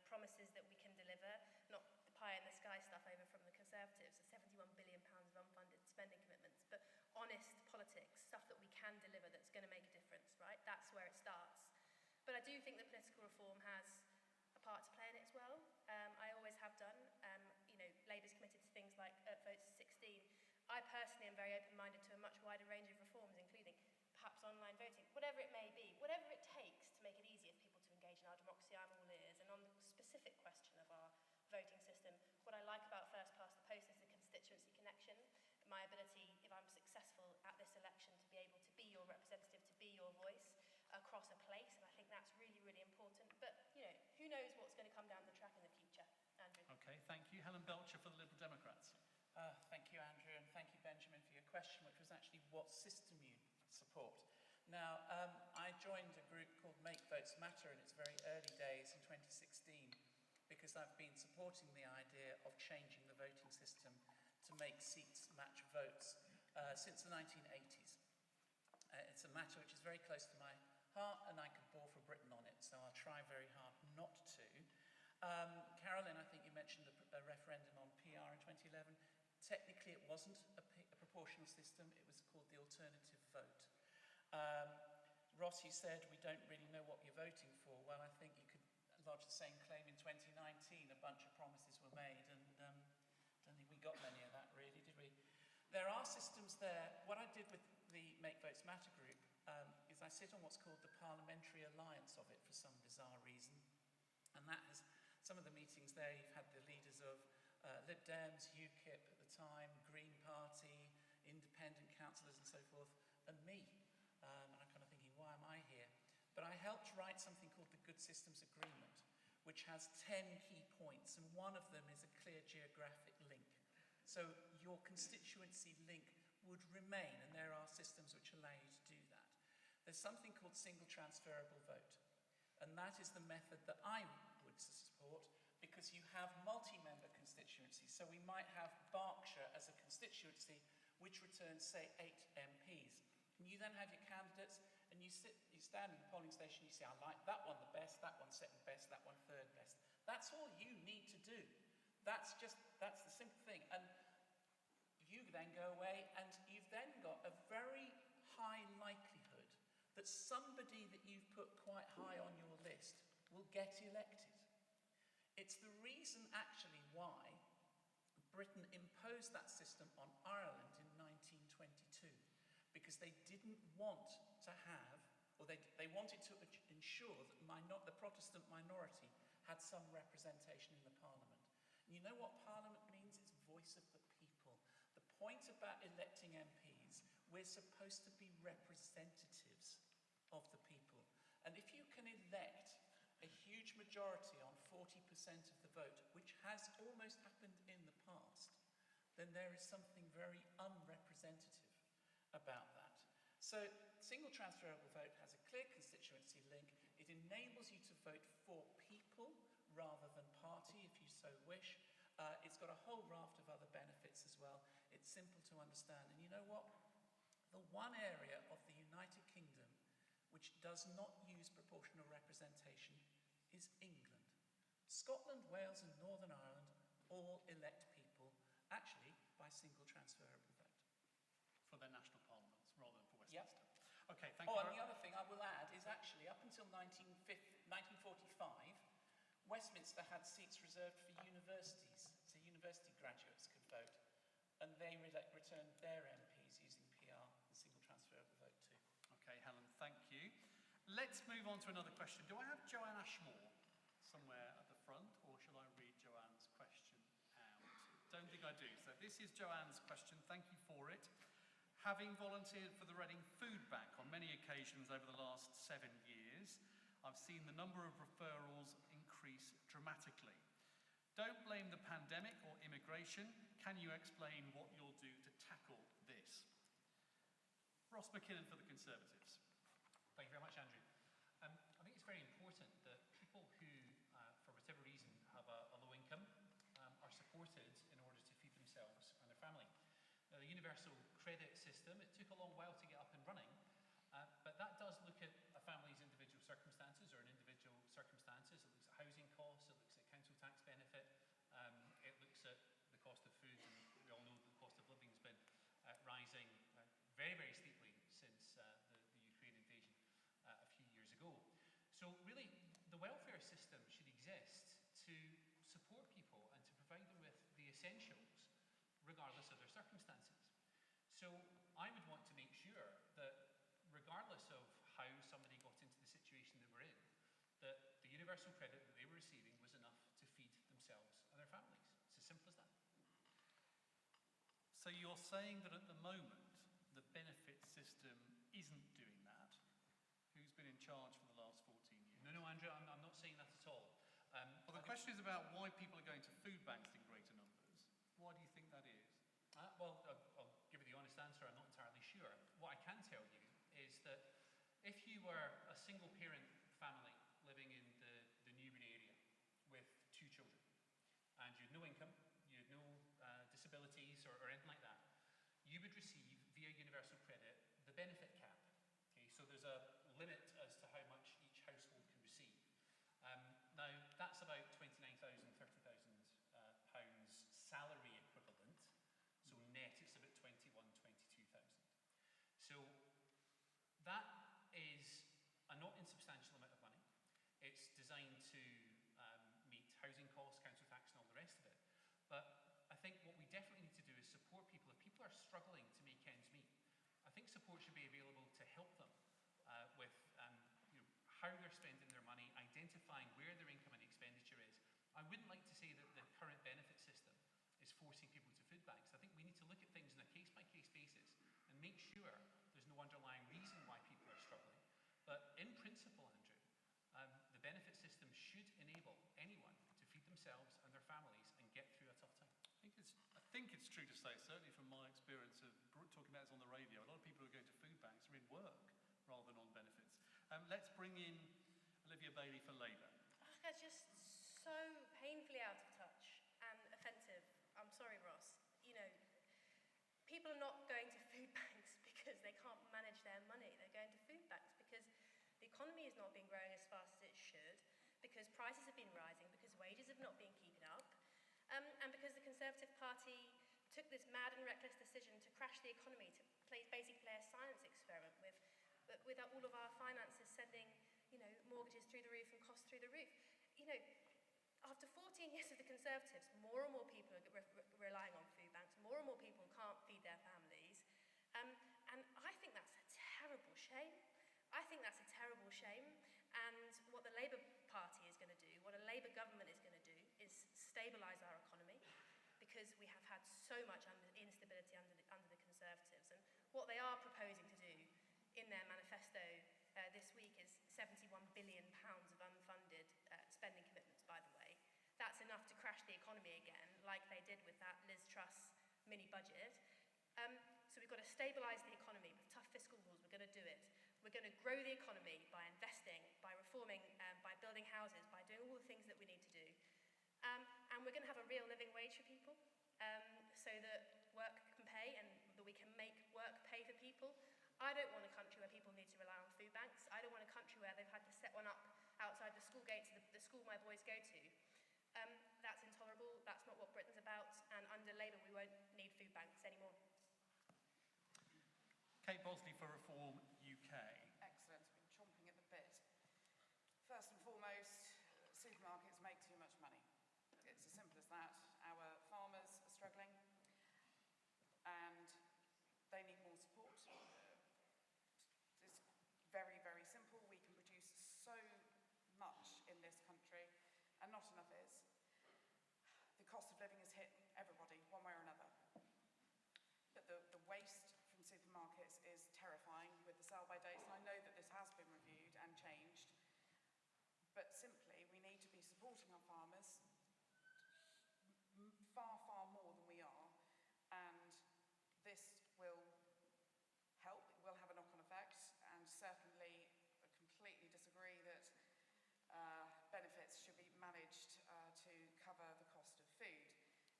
promises that we can deliver, not the pie-in-the-sky stuff over from the Conservatives, the £71 billion of unfunded spending commitments, but honest politics, stuff that we can deliver that's going to make a difference, right? That's where it starts. But I do think that political reform has a part to play in it as well. I always have done. You know, perhaps online voting, whatever it may be, whatever it takes to make it easier for people to engage in our democracy, I'm all ears. And on the specific question of our voting system, what I like about First Past the Post is the constituency connection, my ability, if I'm successful at this election, to be able to be your representative, to be your voice across a place, and I think that's really, really important. But, you know, who knows what's going to come down the track in the future? Andrew. Okay, thank you. Helen Belcher for the Liberal Democrats. Thank you, Andrew, and thank you, Benjamin, for your question, which was actually what system you support. Now, I joined a group called Make Votes Matter in its very early days in 2016 because I've been supporting the idea of changing the voting system to make seats match votes since the 1980s. It's a matter which is very close to my heart, and I could bore for Britain on it, so I'll try very hard not to. Carolyn, I think you mentioned a referendum on PR in 2011. Technically, it wasn't a proportional system. It was called the alternative vote. Ross, you said we don't really know what you're voting for. Well, I think you could lodge the same claim in 2019. A bunch of promises were made, and don't think we got many of that, really, did we? There are systems there. What I did with the Make Votes Matter group is I sit on what's called the parliamentary alliance of it for some bizarre reason. And that has, some of the meetings there, you've had the leaders of Lib Dems, UKIP at the time, Green Party, independent councillors and so forth, and me. And I'm kind of thinking, why am I here? But I helped write something called the Good Systems Agreement, which has 10 key points, and one of them is a clear geographic link. So your constituency link would remain, and there are systems which allow you to do that. There's something called single transferable vote, and that is the method that I would support because you have multi-member constituencies. So we might have Berkshire as a constituency which returns, say, 8 MPs. And you then have your candidates, and you stand in the polling station, you say, I like that one the best, that one second best, that one third best. That's all you need to do. That's the simple thing. And you then go away, and you've then got a very high likelihood that somebody that you've put quite high on your list will get elected. It's the reason, actually, why Britain imposed that system on Ireland in 1922, because they didn't want to have, or they wanted to ensure that the Protestant minority had some representation in the Parliament. And you know what Parliament means? It's voice of the people. The point about electing MPs, we're supposed to be representatives of the people. And if you can elect a huge majority on 40% of the vote, which has almost happened in the past, then there is something very unrepresentative about that. So single transferable vote has a clear constituency link. It enables you to vote for people rather than party, if you so wish. It's got a whole raft of other benefits as well. It's simple to understand. And you know what? The one area of the United Kingdom which does not use proportional representation is England. Scotland, Wales and Northern Ireland all elect people, actually, by single transferable vote. For their national parliaments, rather than for Yep. Westminster. Okay, thank you. Oh, and the other thing I will add is actually, up until 1945, Westminster had seats reserved for universities, so university graduates could vote, and they returned their MPs using PR and single transferable vote too. Okay, Helen, thank you. Let's move on to another question. Do I have Joanne Ashmore somewhere at the front, or shall I read Joanne's question out? Don't think I do. So this is Joanne's question. Thank you for it. Having volunteered for the Reading Food Bank on many occasions over the last 7 years, I've seen the number of referrals increase dramatically. Don't blame the pandemic or immigration. Can you explain what you'll do to tackle this? Ross McKinnon for the Conservatives. Thank you very much, Andrew. I think it's very important that people who, for whatever reason, have a low income are supported in order to feed themselves and their family. Now, the universal credit system, it took a long while to get up and running, but that does look at a family's individual circumstances or an individual circumstances. It looks at housing costs, it looks at council tax benefit, it looks at the cost of food, and we all know that the cost of living has been rising very, very steeply since the Ukraine invasion a few years ago. So really, the welfare system should exist to support people and to provide them with the essentials, regardless of their circumstances. So I would want to make sure that regardless universal credit that they were receiving was enough to feed themselves and their families. It's as simple as that. So you're saying that at the moment, the benefit system isn't doing that? Who's been in charge for the last 14 years? No, Andrew, I'm not saying that at all. Well, the question is about why people are going to food banks in greater numbers. Why do you think that is? Well, I'll give you the honest answer. I'm not entirely sure. What I can tell you is that if you were a single-parent family living in the Newbury area with 2 children, and you had no income, you had no disabilities or anything like that, you would receive, via universal credit, the benefit cap. Okay, so there's a limit as to how much each household can receive. Now, that's about £29,000, £30,000 pounds salary equivalent. So net, it's about 22,000. So that is a not insubstantial amount of money. It's designed to meet housing costs, council tax, and all the rest of it. But I think what we definitely need to do is support people. If people are struggling to make ends meet, I think support should be available to help them with how they're spending their money, identifying where their income and expenditure is. I wouldn't like to say that the current benefit system is forcing people to food banks. I think we need to look at things on a case-by-case basis and make sure there's no underlying reason why people are struggling. But in principle, Andrew, the benefit system should enable anyone to feed themselves and their families and get through a tough time. I think it's true to say, certainly from my experience of talking about this on the radio, a lot of people who are going to food banks are in work rather than on benefits. Let's bring in Olivia Bailey for Labour. That's just so painfully out of touch and offensive. I'm sorry, Ross. People are not going to food banks because they can't manage their money. They're going to food banks because the economy has not been growing as fast as it should, because prices have been rising, because wages have not been keeping up, and because the Conservative Party took this mad and reckless decision to crash the economy, to basically play a science experiment with all of our finances sending, mortgages through the roof and costs through the roof. After 14 years of the Conservatives, more and more people are relying on food banks, more and more people can't feed their families. And I think that's a terrible shame. I think that's a terrible shame. And what the Labour Party is going to do, what a Labour government is going to do, is stabilise our economy, because we have had so much instability under the Conservatives. And what they are proposing to do in their manifesto this week is £71 billion of unfunded spending commitments, by the way. That's enough to crash the economy again, like they did with that Liz Truss mini-budget. So we've got to stabilise the economy with tough fiscal rules. We're going to do it. We're going to grow the economy by investing, by reforming, by building houses, by doing all the things that we need to do. And we're going to have a real living wage for people, so that work can pay and that we can make work pay for people. I don't want a country where people need to rely on food banks. I don't want a country where they've had to set one up outside the school gates of the school my boys go to. That's intolerable. That's not what Britain's about. And under Labour, we won't need food banks anymore. Kate Bosley for Reform UK. Excellent. Been chomping at the bit. First and foremost, supermarkets make too much money. It's as simple as that. Our farmers are struggling and they need more support. It's very, very simple. We can produce so much in this country and not enough is. The cost of living has hit everybody one way or another. But the waste from supermarkets is terrifying with the sell-by dates, and I know that this has been reviewed and changed. But simply, we need to be supporting our farmers far, far more than we are, and this will help. It will have a knock-on effect, and certainly I completely disagree that benefits should be managed to cover the cost of food.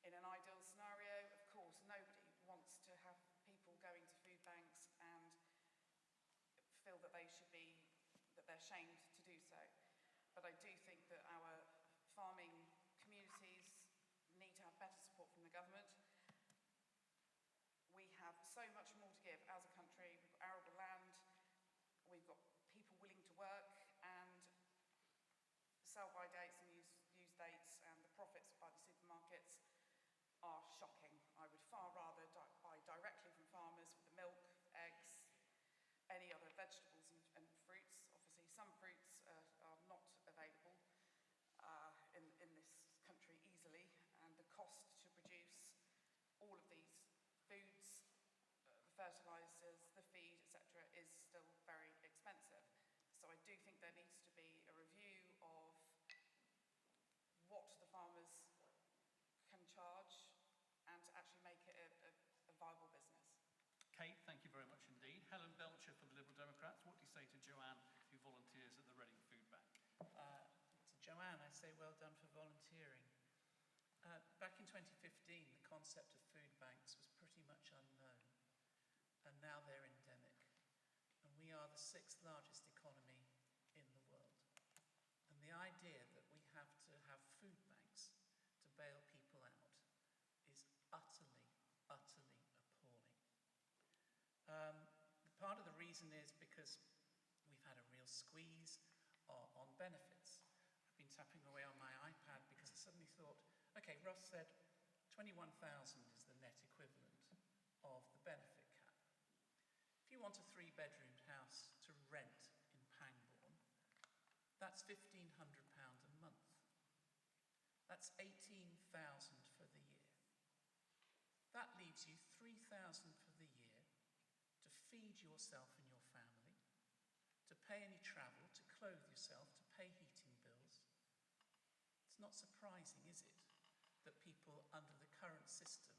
In an ideal scenario, of course, nobody wants to have people going to food banks and feel that they're shamed to do so. But I do think that our farming communities need to have better support from the government. We have so much more to give as a country. We've got arable land, we've got people willing to work, and sell-by dates and use dates and the profits by the supermarkets are shocking. I would far rather buy directly from farmers with the milk, eggs, any other vegetables and fruits. Obviously, some fruits are not available, do think there needs to be a review of what the farmers can charge and to actually make it a viable business. Kate, thank you very much indeed. Helen Belcher for the Liberal Democrats. What do you say to Joanne, who volunteers at the Reading Food Bank? To Joanne, I say well done for volunteering. Back in 2015, the concept of food banks was pretty much unknown, and now they're endemic. And we are the 6th largest economy in the world. And the idea that we have to have food banks to bail people out is utterly, utterly appalling. Part of the reason is because we've had a real squeeze on benefits. I've been tapping away on my iPad because I suddenly thought, okay, Ross said 21,000 is the net equivalent of the benefit cap. If you want a 3-bedroomed house to rent in Pangbourne, that's £1,500 a month. That's 18,000 for the year. That leaves you 3,000 for the year to feed yourself and your family, to pay any travel, to clothe yourself, to pay heating bills. It's not surprising, is it, that people under the current system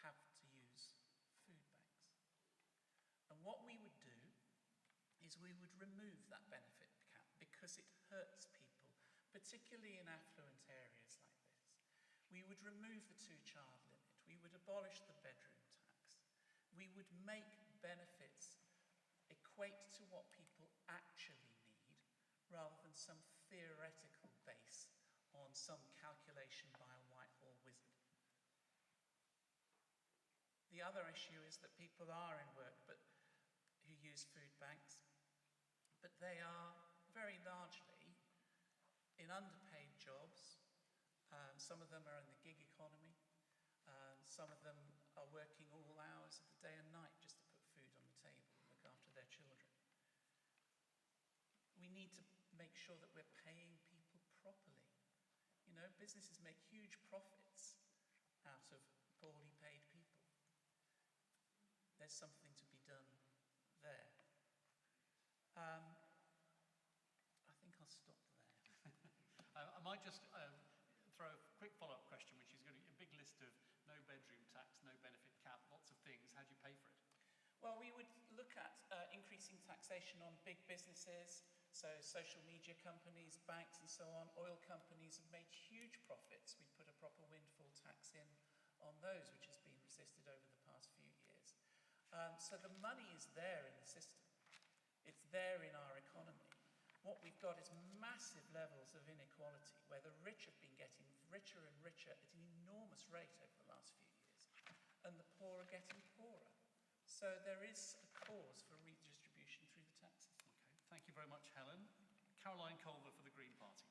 have to use food banks. And what we would do is we would remove that benefit cap because it hurts people, particularly in affluent areas like this. We would remove the 2-child limit. We would abolish the bedroom tax. We would make benefits equate to what people actually need rather than some theoretical base on some calculation by a Whitehall wizard. The other issue is that people are in work who use food banks, but they are very largely in underpaid jobs. Some of them are in the gig economy. Some of them are working all hours of the day and night just to put food on the table and look after their children. We need to make sure that we're paying people properly. You know, businesses make huge profits out of poorly paid people. There's something to be done there. I think I'll stop there. I might just throw a quick follow-up question, which is going to be a big list of no bedroom tax, no benefit cap, lots of things. How do you pay for it? Well, we would look at increasing taxation on big businesses, so social media companies, banks and so on. Oil companies have made huge profits. We put a proper windfall tax in on those, which has been resisted over the past few years. So the money is there in the system. It's there in our economy. What we've got is massive levels of inequality, where the rich have been getting richer and richer at an enormous rate over the last few years, and the poor are getting poorer. So there is a cause for redistribution through the taxes. Okay, thank you very much, Helen. Caroline Culver for the Green Party.